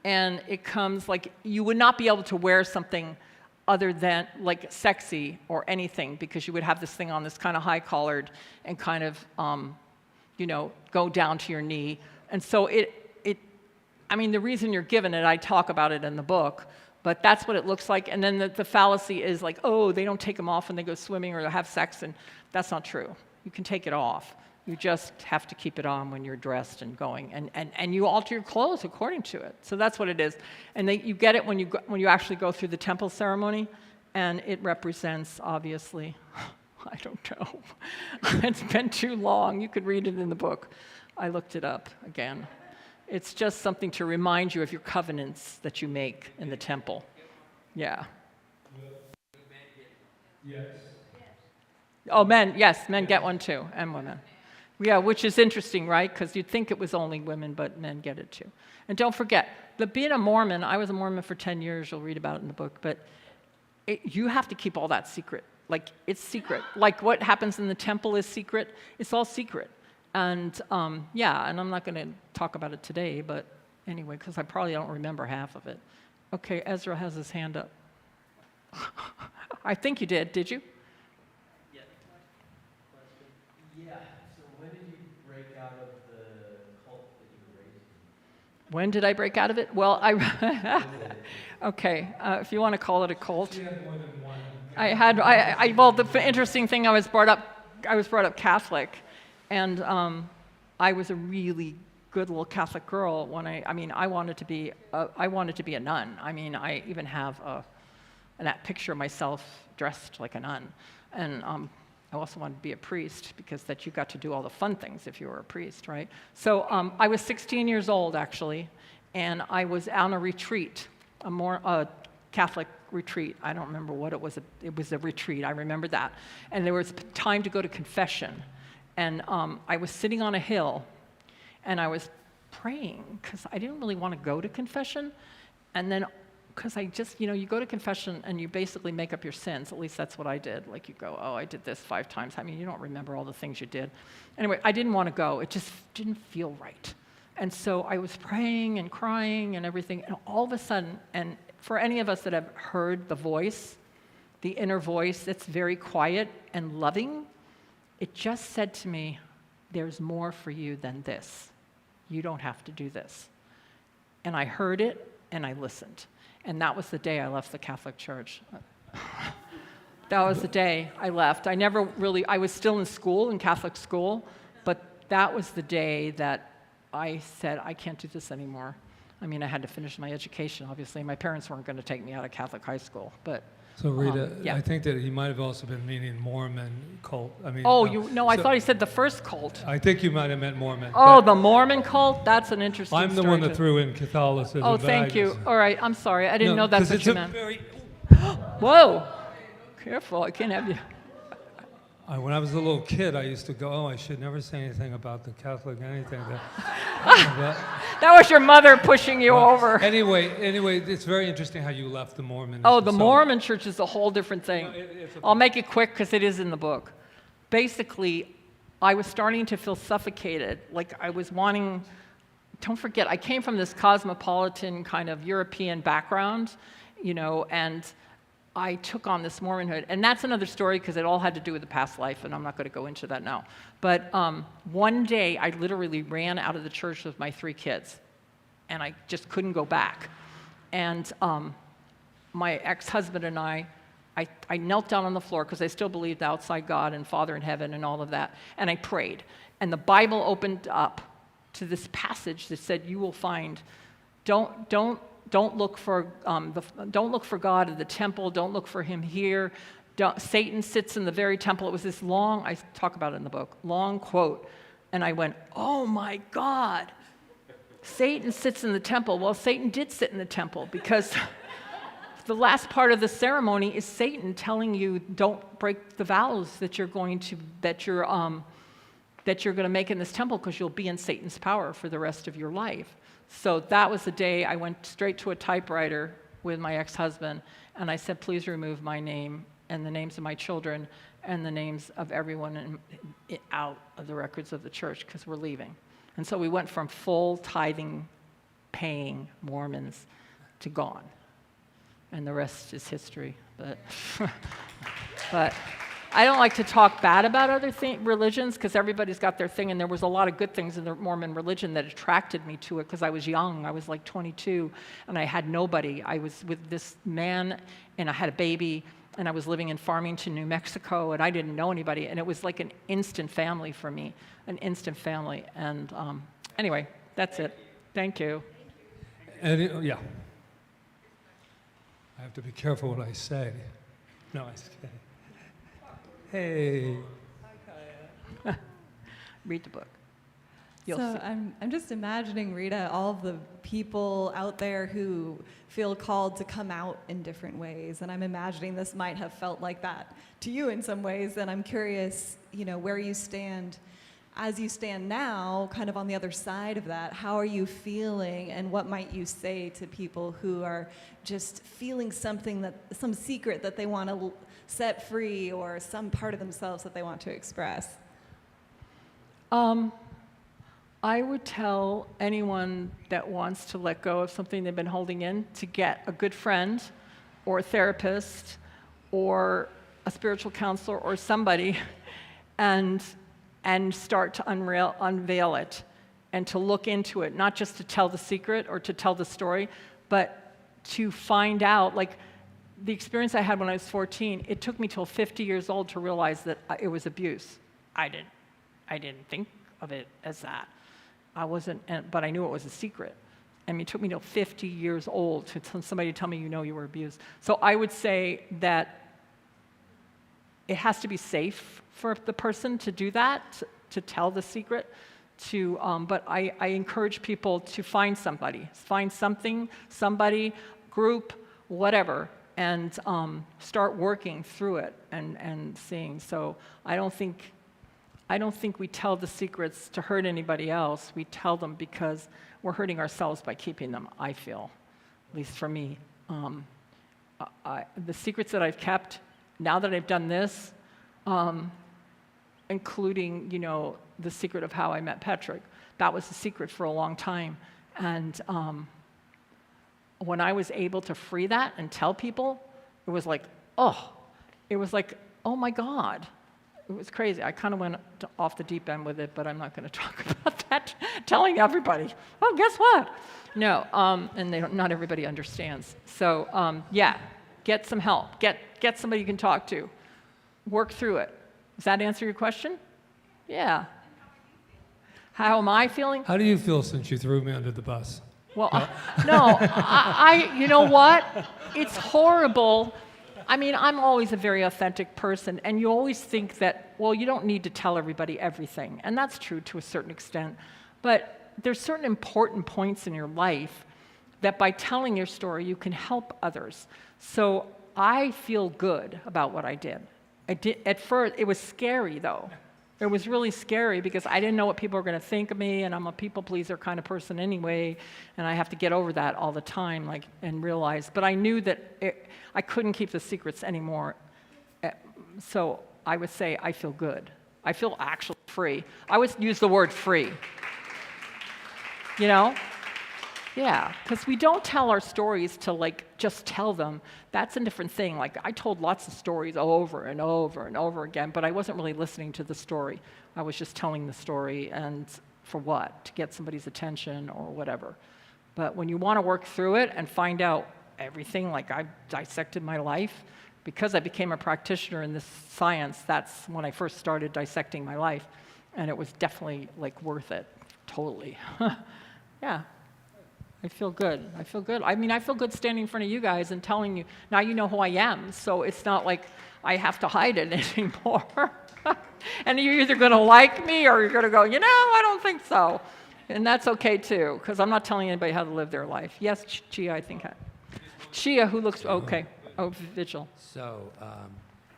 and it comes like, you would not be able to wear something other than like sexy or anything because you would have this thing on this kind of high collared and kind of, go down to your knee. And so I mean, the reason you're given it, I talk about it in the book, but that's what it looks like. And then the fallacy is like, oh, they don't take them off when they go swimming or have sex, and that's not true. You can take it off. You just have to keep it on when you're dressed and going, and you alter your clothes according to it. So that's what it is. And you get it when you actually go through the temple ceremony, and it represents, obviously, I don't know. It's been too long. You could read it in the book. I looked it up again. It's just something to remind you of your covenants that you make in the temple. Yeah. Yes. Oh, men, yes, men get one too, and women. Yeah, which is interesting, right? Because you'd think it was only women, but men get it too. And don't forget, being a Mormon, I was a Mormon for 10 years, you'll read about it in the book, but you have to keep all that secret. Like, it's secret. Like what happens in the temple is secret. It's all secret. And yeah, and I'm not going to talk about it today, but anyway, because I probably don't remember half of it. Okay, Ezra has his hand up. I think you did you? Yeah. Yeah, so when did you break out of the cult that you were raised in? When did I break out of it? Well, Okay, if you want to call it a cult. Well, the interesting thing, I was brought up Catholic, and I was a really good little Catholic girl when I wanted to be a nun. I mean, I even have that picture of myself dressed like a nun, and I also wanted to be a priest because that you got to do all the fun things if you were a priest, right? So I was 16 years old actually, and I was on a retreat, a Catholic retreat. I don't remember what it was. It was a retreat. I remember that, and there was time to go to confession, and I was sitting on a hill, and I was praying because I didn't really want to go to confession, and then because I just, you go to confession and you basically make up your sins. At least that's what I did. Like you go, oh, I did this 5 times. I mean, you don't remember all the things you did. Anyway, I didn't want to go. It just didn't feel right. And so I was praying and crying and everything, and all of a sudden, and for any of us that have heard the voice, the inner voice that's very quiet and loving, it just said to me, there's more for you than this. You don't have to do this. And I heard it, and I listened. And that was the day I left the Catholic Church. That was the day I left. I was still in school, in Catholic school, but that was the day that I said, I can't do this anymore. I mean, I had to finish my education, obviously. My parents weren't going to take me out of Catholic high school, but... So Rita, yeah. I think that he might have also been meaning Mormon cult. I mean, I thought he said the first cult. I think you might have meant Mormon. Oh, the Mormon cult? That's an interesting I'm the one that threw in Catholicism. Oh, thank you. All right, I'm sorry. I didn't know that's what you meant. Very... Whoa! Careful, I can't have you. When I was a little kid, I used to go, oh, I should never say anything about the Catholic anything. That was your mother pushing you over. Anyway, it's very interesting how you left the Mormon. Oh, the Mormon church is a whole different thing. I'll make it quick because it is in the book. Basically, I was starting to feel suffocated. Like I was wanting, don't forget, I came from this cosmopolitan kind of European background, and I took on this Mormonhood. And that's another story because it all had to do with the past life, and I'm not going to go into that now. But one day, I literally ran out of the church with my 3 kids, and I just couldn't go back. And my ex-husband and I knelt down on the floor because I still believed outside God and Father in heaven and all of that, and I prayed. And the Bible opened up to this passage that said, you will find, don't look for God in the temple. Don't look for him here. Satan sits in the very temple. It was this long, I talk about it in the book, long quote. And I went, oh my God, Satan sits in the temple. Well, Satan did sit in the temple because the last part of the ceremony is Satan telling you, don't break the vows that you're going to make in this temple because you'll be in Satan's power for the rest of your life. So that was the day I went straight to a typewriter with my ex-husband, and I said, please remove my name and the names of my children and the names of everyone out of the records of the church because we're leaving. And so we went from full tithing, paying Mormons to gone. And the rest is history. But I don't like to talk bad about other religions because everybody's got their thing, and there was a lot of good things in the Mormon religion that attracted me to it because I was young. I was like 22, and I had nobody. I was with this man, and I had a baby, and I was living in Farmington, New Mexico, and I didn't know anybody, and it was like an instant family for me, an instant family. And anyway, that's it. Thank you. And yeah. I have to be careful what I say. No, I just kidding. Hey. Hi, Kauai. Read the book. I'm just imagining, Rita, all of the people out there who feel called to come out in different ways. And I'm imagining this might have felt like that to you in some ways. And I'm curious, where you stand as you stand now, kind of on the other side of that. How are you feeling, and what might you say to people who are just feeling some secret that they want to set free, or some part of themselves that they want to express? I would tell anyone that wants to let go of something they've been holding in to get a good friend or a therapist or a spiritual counselor or somebody and start to unveil it and to look into it, not just to tell the secret or to tell the story, but to find out, like the experience I had when I was 14, it took me till 50 years old to realize that it was abuse. I didn't think of it as that. But I knew it was a secret. I mean, it took me till 50 years old to somebody tell me, you were abused. So I would say that it has to be safe for the person to do that, to tell the secret. But I encourage people to find somebody, find something, somebody, group, whatever, and start working through it and seeing. So I don't think we tell the secrets to hurt anybody else. We tell them because we're hurting ourselves by keeping them, I feel, at least for me. The secrets that I've kept, now that I've done this, including, the secret of how I met Patrick, that was a secret for a long time. And when I was able to free that and tell people, it was like, oh my God. It was crazy. I kind of went off the deep end with it, but I'm not going to talk about that, telling everybody, oh, guess what? No, and not everybody understands. So, get some help. Get somebody you can talk to. Work through it. Does that answer your question? Yeah. How am I feeling? How do you feel since you threw me under the bus? Well, no, you know what? It's horrible. I mean, I'm always a very authentic person, and you always think that, well, you don't need to tell everybody everything, and that's true to a certain extent, but there's certain important points in your life that by telling your story, you can help others. So I feel good about what I did. At first, it was scary, though. It was really scary because I didn't know what people were going to think of me, and I'm a people pleaser kind of person anyway, and I have to get over that all the time, and realize. But I knew that I couldn't keep the secrets anymore. So I would say I feel good. I feel actually free. I would use the word free. Yeah, because we don't tell our stories to just tell them. That's a different thing. I told lots of stories over and over and over again, but I wasn't really listening to the story. I was just telling the story, and for what? To get somebody's attention or whatever. But when you want to work through it and find out everything, I dissected my life, because I became a practitioner in this science, that's when I first started dissecting my life, and it was definitely worth it, totally. Yeah. I feel good. I mean, I feel good standing in front of you guys and telling you, now you know who I am, so it's not like I have to hide it anymore. And you're either going to like me or you're going to go, I don't think so. And that's okay, too, because I'm not telling anybody how to live their life. Yes, Chia, I think. Chia, who looks, okay. Oh, Vigil. So,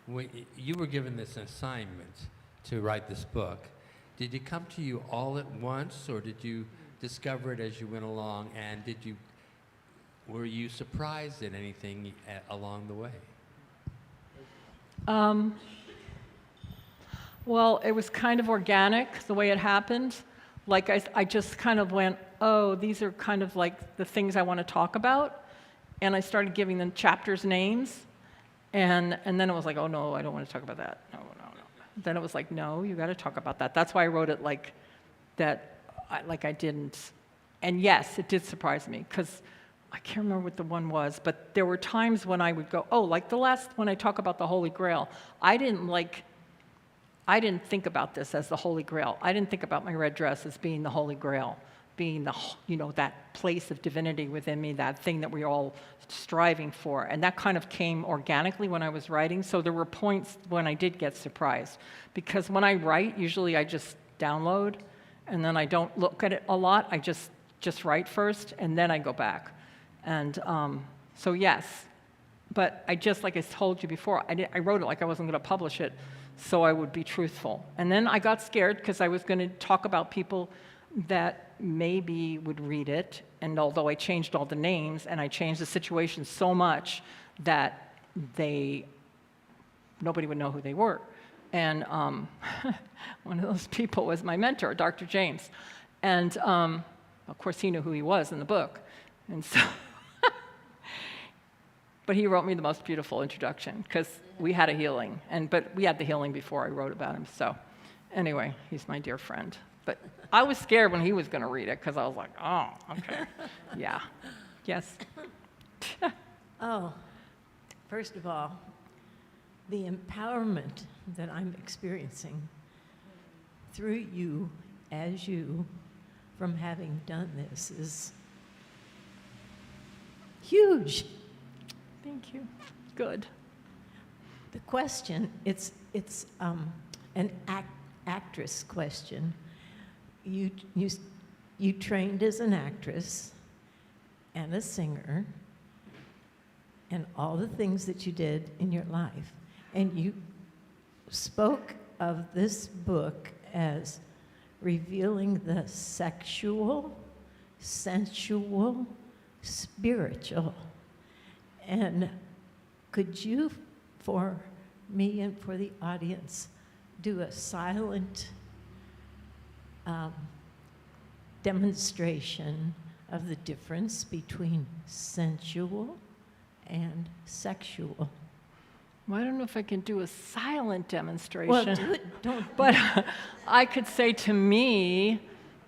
when you were given this assignment to write this book, did it come to you all at once, or did you discover it as you went along, and were you surprised at anything along the way? Well, it was kind of organic, the way it happened. I just kind of went, oh, these are kind of the things I want to talk about, and I started giving them chapters names, and then it was oh, no, I don't want to talk about that. No. Then it was no, you got to talk about that. That's why I wrote it that. I didn't. And yes, it did surprise me, because I can't remember what the one was, but there were times when I would go, oh, the last when I talk about the Holy Grail, I didn't think about this as the Holy Grail. I didn't think about my red dress as being the Holy Grail, being that place of divinity within me, that thing that we're all striving for. And that kind of came organically when I was writing. So there were points when I did get surprised, because when I write, usually I just download, and then I don't look at it a lot. I just write first, and then I go back. And so yes, but I just, like I told you before, I wrote it like I wasn't going to publish it, so I would be truthful. And then I got scared because I was going to talk about people that maybe would read it, and although I changed all the names and I changed the situation so much that nobody would know who they were. And one of those people was my mentor, Dr. James. And, of course, he knew who he was in the book. And so, but he wrote me the most beautiful introduction, because we had a healing. But we had the healing before I wrote about him. So anyway, he's my dear friend. But I was scared when he was going to read it, because I was oh, okay. Yeah. Yes? Oh, first of all, the empowerment that I'm experiencing through you, as you, from having done this is huge. Thank you. Good. The question, it's an actress question. You trained as an actress and a singer and all the things that you did in your life. And you spoke of this book as revealing the sexual, sensual, spiritual. And could you, for me and for the audience, do a silent demonstration of the difference between sensual and sexual? Well, I don't know if I can do a silent demonstration. Well, do it. Don't. But I could say to me,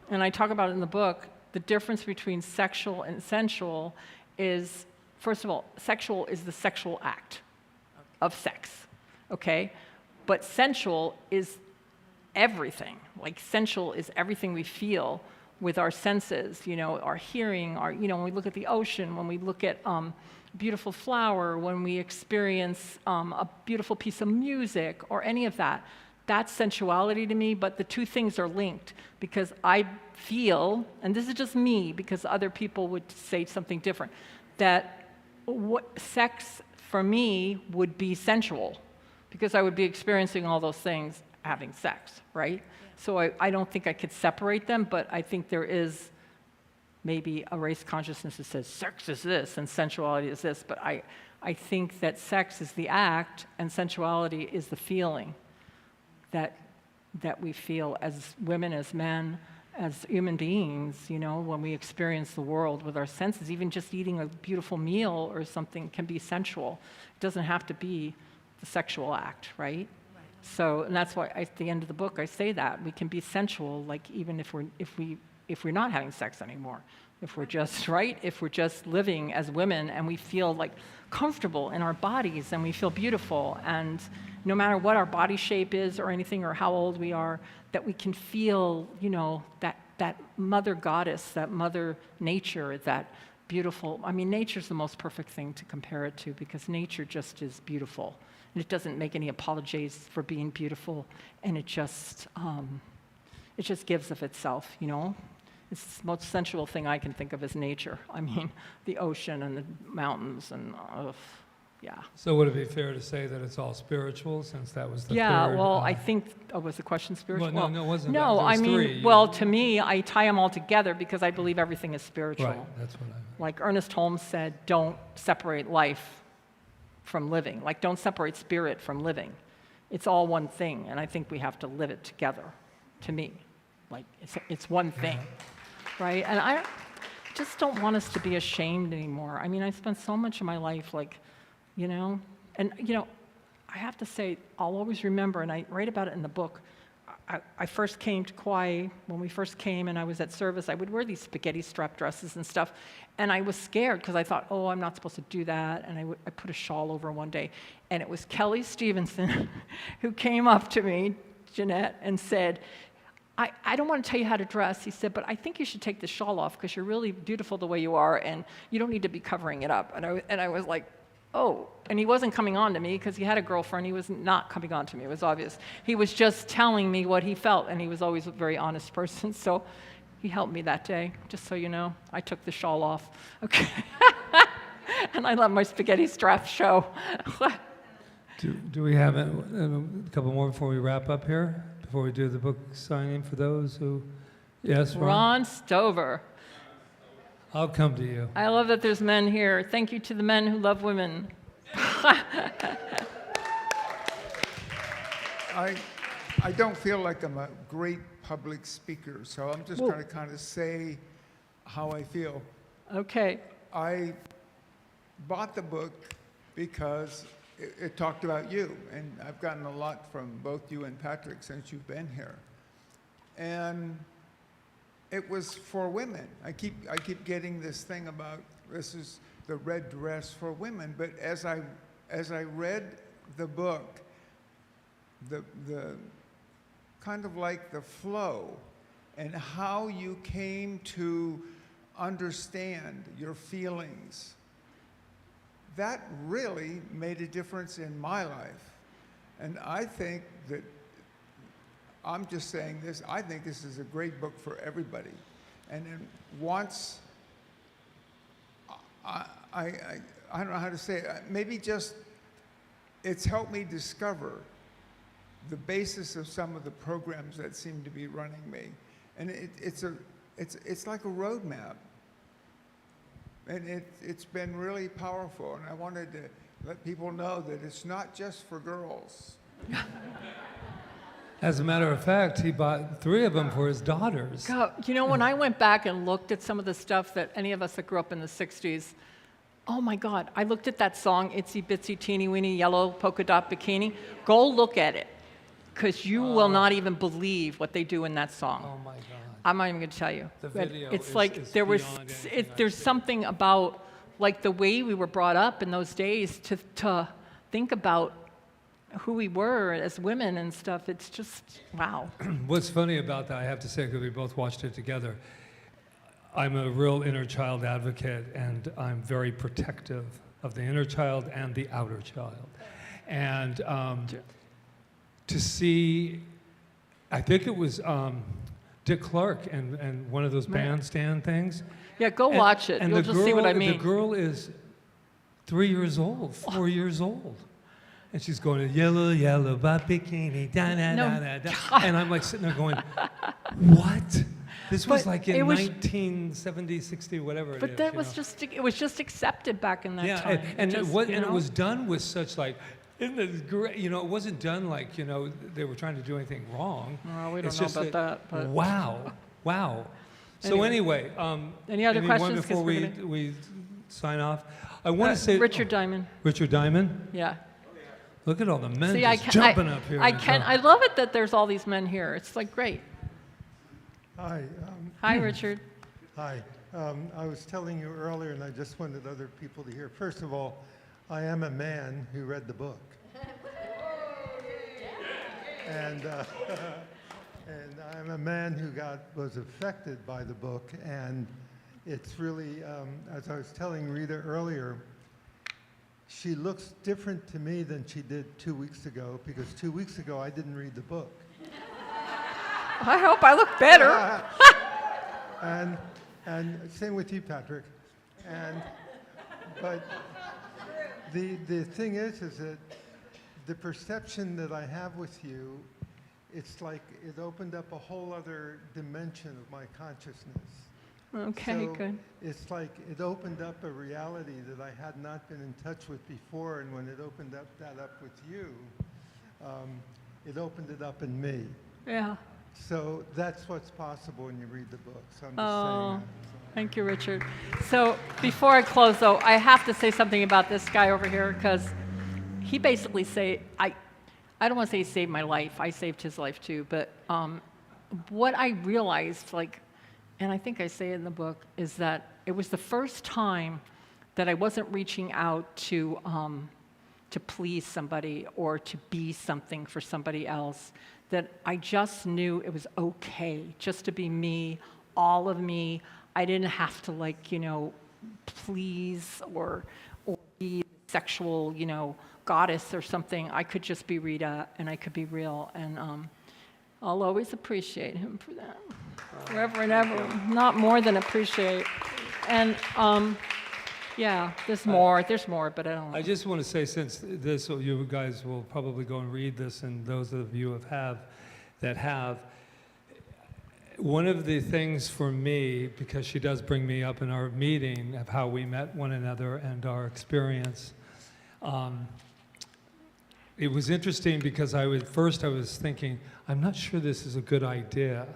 and I talk about it in the book, the difference between sexual and sensual is, first of all, sexual is the sexual act of sex, okay? But sensual is everything. Like, sensual is everything we feel with our senses, you know, our hearing, our, you know, when we look at the ocean, when we look at beautiful flower, when we experience a beautiful piece of music or any of that. That's sensuality to me, but the two things are linked because I feel, and this is just me because other people would say something different, that sex for me would be sensual because I would be experiencing all those things having sex, right? So I don't think I could separate them, but I think there is maybe a race consciousness that says sex is this and sensuality is this, but I think that sex is the act and sensuality is the feeling that we feel as women, as men, as human beings, you know, when we experience the world with our senses. Even just eating a beautiful meal or something can be sensual. It doesn't have to be the sexual act, right? So, and that's why at the end of the book I say that we can be sensual, like even if we're not having sex anymore, if we're just, right? If we're just living as women and we feel like comfortable in our bodies and we feel beautiful, and no matter what our body shape is or anything or how old we are, that we can feel, you know, that mother goddess, that mother nature, that beautiful, I mean, nature's the most perfect thing to compare it to because nature just is beautiful. And it doesn't make any apologies for being beautiful, and it just gives of itself, you know? It's the most sensual thing I can think of as nature. I mean, the ocean and the mountains and, yeah. So would it be fair to say that it's all spiritual, since that was the yeah, third? well, I think, was the question spiritual? Well, no, it wasn't. No, There was I mean, three. well, to me, I tie them all together because I believe everything is spiritual. Right, that's what I... Like Ernest Holmes said, don't separate life from living. Like, don't separate spirit from living. It's all one thing, and I think we have to live it together, to me. Like, it's one thing, right? And I just don't want us to be ashamed anymore. I mean, I spent so much of my life, like, you know, and, you know, I have to say, I'll always remember, and I write about it in the book, I first came to Kauai, when we first came and I was at service, I would wear these spaghetti strap dresses and stuff, and I was scared because I thought, oh, I'm not supposed to do that, and I put a shawl over one day, and it was Kelly Stevenson who came up to me, Jeanette, and said, I don't want to tell you how to dress, he said, but I think you should take the shawl off because you're really beautiful the way you are, and you don't need to be covering it up. And I was like, oh, and he wasn't coming on to me because he had a girlfriend. He was not coming on to me. It was obvious. He was just telling me what he felt, and he was always a very honest person. So he helped me that day, just so you know. I took the shawl off. Okay. And I let my spaghetti strap show. Do we have a couple more before we wrap up here? Before we do the book signing for those who... Yes, Ron Stover. I'll come to you. I love that there's men here. Thank you to the men who love women. I don't feel like I'm a great public speaker, so I'm just going to kind of say how I feel. Okay. I bought the book because it talked about you, and I've gotten a lot from both you and Patrick since you've been here. And it was for women. I keep getting this thing about this is the red dress for women. But as I read the book, the kind of like the flow and how you came to understand your feelings, that really made a difference in my life. And I think that, I'm just saying this, I think this is a great book for everybody. And then once, I don't know how to say it, maybe just, it's helped me discover the basis of some of the programs that seem to be running me. And it's like a roadmap. And it's been really powerful. And I wanted to let people know that it's not just for girls. As a matter of fact, he bought 3 of them for his daughters. God, you know, when I went back and looked at some of the stuff that any of us that grew up in the 60s, oh my God, I looked at that song, Itsy Bitsy Teeny Weeny Yellow Polka Dot Bikini. Go look at it, because you will not even believe what they do in that song. Oh my God. I'm not even going to tell you. The video it's is- like is there was, beyond anything I've there's seen. something about like the way we were brought up in those days to think about who we were as women and stuff. It's just, wow. What's funny about that, I have to say, because we both watched it together, I'm a real inner child advocate, and I'm very protective of the inner child and the outer child. And to see, I think it was Dick Clark and one of those bandstand things. Yeah, go watch it. And You'll the just see what I girl- mean. The girl is 3 years old, 4 years old. And she's going, yellow, yellow, bikini, da, da, No. da, da, da. And I'm like sitting there going, what? This was But like it in was- 1970, 60, whatever it is. But that you was know. just, it was just accepted back in that Yeah, time. and Just, it was, you and it know? was done with such like, isn't this great? You know, it wasn't done like, you know, they were trying to do anything wrong. Well, we don't It's know just about that, but- Wow, wow. So anyway, Any other anyone questions? 'Cause before we're we sign off? I want to say Richard Diamond. Richard Diamond. Yeah. Look at all the men See, just jumping up here. I love it that there's all these men here. It's like great. Hi. Hi, Richard. Hi. I was telling you earlier, and I just wanted other people to hear. First of all, I am a man who read the book. And I'm a man who was affected by the book, and it's really, as I was telling Rita earlier, she looks different to me than she did 2 weeks ago, because 2 weeks ago I didn't read the book. I hope I look better. And same with you, Patrick. But the thing is that the perception that I have with you, it's like it opened up a whole other dimension of my consciousness. Okay, So good. it's like it opened up a reality that I had not been in touch with before, and when it opened up that up with you, it opened it up in me. Yeah. So that's what's possible when you read the book. So I'm just Oh, saying that. thank you, Richard. So before I close, though, I have to say something about this guy over here, because he basically I don't want to say he saved my life. I saved his life too. But what I realized, like, and I think I say it in the book, is that it was the first time that I wasn't reaching out to please somebody or to be something for somebody else, that I just knew it was okay just to be me, all of me. I didn't have to, like, you know, please or be sexual, you know, goddess or something. I could just be Rita, and I could be real, and I'll always appreciate him for that, forever and ever. Not more than appreciate. And yeah, there's more, but I don't. I just want to say, since this, you guys will probably go and read this, and those of you that have, one of the things for me, because she does bring me up in our meeting of how we met one another and our experience, it was interesting because first I was thinking, I'm not sure this is a good idea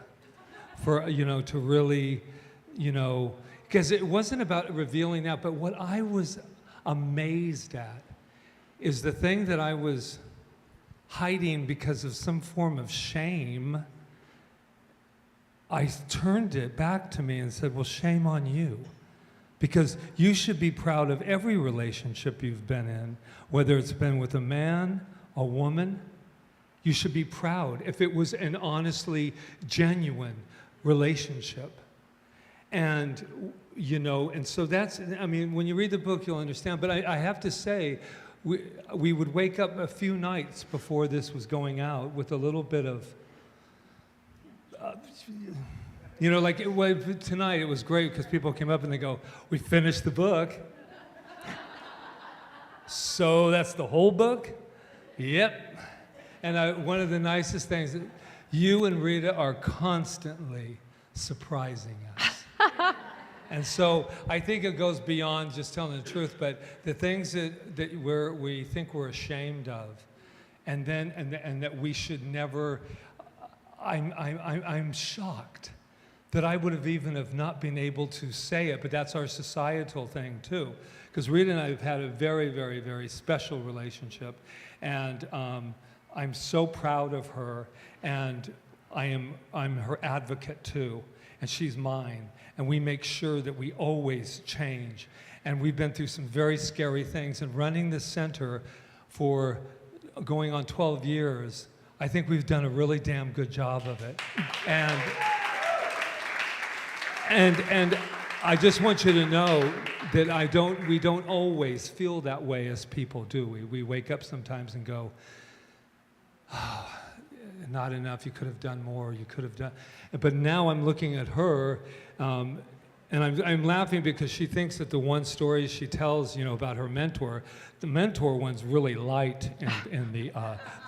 for, you know, to really, you know, because it wasn't about revealing that, but what I was amazed at is the thing that I was hiding because of some form of shame. I turned it back to me and said, well, shame on you. Because you should be proud of every relationship you've been in, whether it's been with a man, a woman. You should be proud if it was an honestly genuine relationship. And, you know, and so that's, I mean, when you read the book, you'll understand. But I have to say, we would wake up a few nights before this was going out with a little bit of, you know, like tonight it was great because people came up and they go, we finished the book. So that's the whole book? Yep. And one of the nicest things, you and Rita are constantly surprising us. And so I think it goes beyond just telling the truth, but the things that we think we're ashamed of, and that we should never. I'm shocked that I would have not been able to say it, but that's our societal thing too. Because Rita and I have had a very, very, very special relationship, and I'm so proud of her, and I'm her advocate too, and she's mine, and we make sure that we always change. And we've been through some very scary things, and running the center for going on 12 years, I think we've done a really damn good job of it. And I just want you to know that we don't always feel that way as people, do we? We wake up sometimes and go, oh, not enough, you could have done more, you could have done. But now I'm looking at her, and I'm laughing because she thinks that the one story she tells, you know, about her mentor, the mentor one's really light in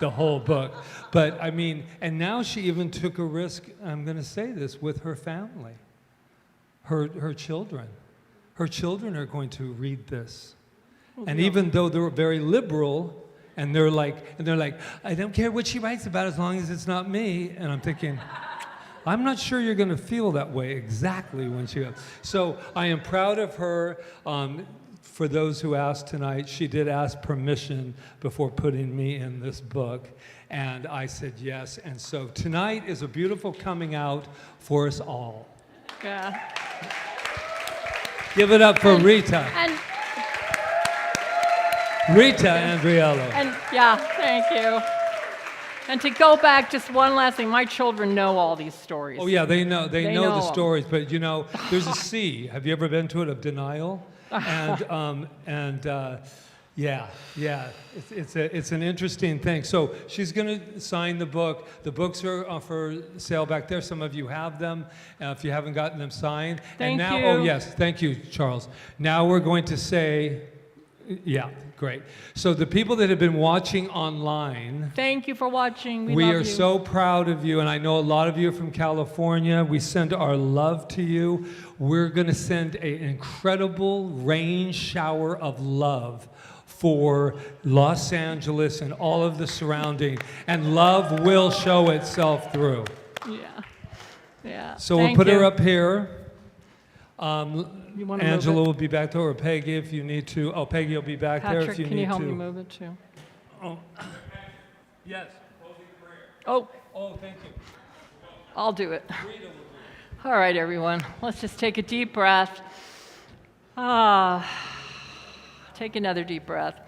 the whole book. But I mean, and now she even took a risk, I'm gonna say this, with her family. Her children. Her children are going to read this. And even though they're very liberal, and they're like, I don't care what she writes about as long as it's not me. And I'm thinking, I'm not sure you're going to feel that way exactly when she goes. So I am proud of her. For those who asked tonight, she did ask permission before putting me in this book. And I said yes. And so tonight is a beautiful coming out for us all. Yeah. Give it up for Rita. Rita Andriello. And yeah, thank you. And to go back, just one last thing. My children know all these stories. Oh yeah, they know the them. stories, but you know, there's a sea. Have you ever been to it, of denial? Yeah, it's an interesting thing. So she's going to sign the book. The books are for sale back there. Some of you have them. If you haven't gotten them signed. Thank and now, you. Oh yes, thank you, Charles. Now we're going to say, yeah, great. So the people that have been watching online. Thank you for watching. We We love are you. so proud of you, and I know a lot of you are from California. We send our love to you. We're going to send an incredible rain shower of love for Los Angeles and all of the surrounding, and love will show itself through. Yeah. So Thank we'll put her you. up here. You wanna move Angela it? will be back there, or Peggy if you need to. Oh, Peggy will be back there Patrick, if you can need you help to. me move it too? Oh. Yes. Oh, thank you. I'll do it. All right, everyone. Let's just take a deep breath. Take another deep breath.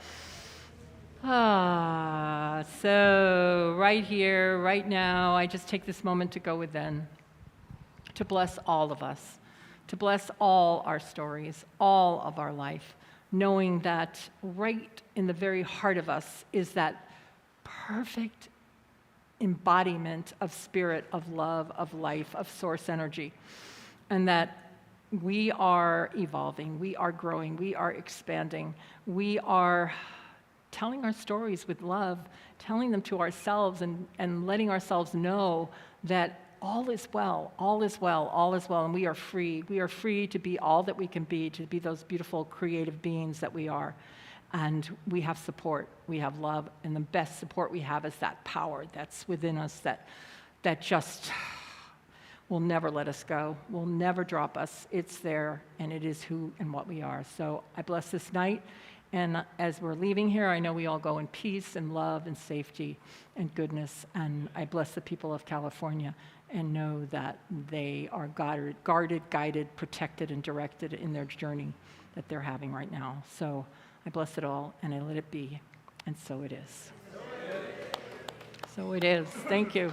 So right here, right now, I just take this moment to go within, to bless all of us, to bless all our stories, all of our life, knowing that right in the very heart of us is that perfect embodiment of spirit, of love, of life, of source energy, and that we are evolving, we are growing, we are expanding, we are telling our stories with love, telling them to ourselves and letting ourselves know that all is well, all is well, all is well, and we are free. We are free to be all that we can be, to be those beautiful creative beings that we are. And we have support, we have love, and the best support we have is that power that's within us that just will never let us go, will never drop us. It's there, and it is who and what we are. So I bless this night, and as we're leaving here, I know we all go in peace and love and safety and goodness, and I bless the people of California and know that they are guarded, guided, protected, and directed in their journey that they're having right now. So I bless it all, and I let it be, and so it is. So it is. Thank you.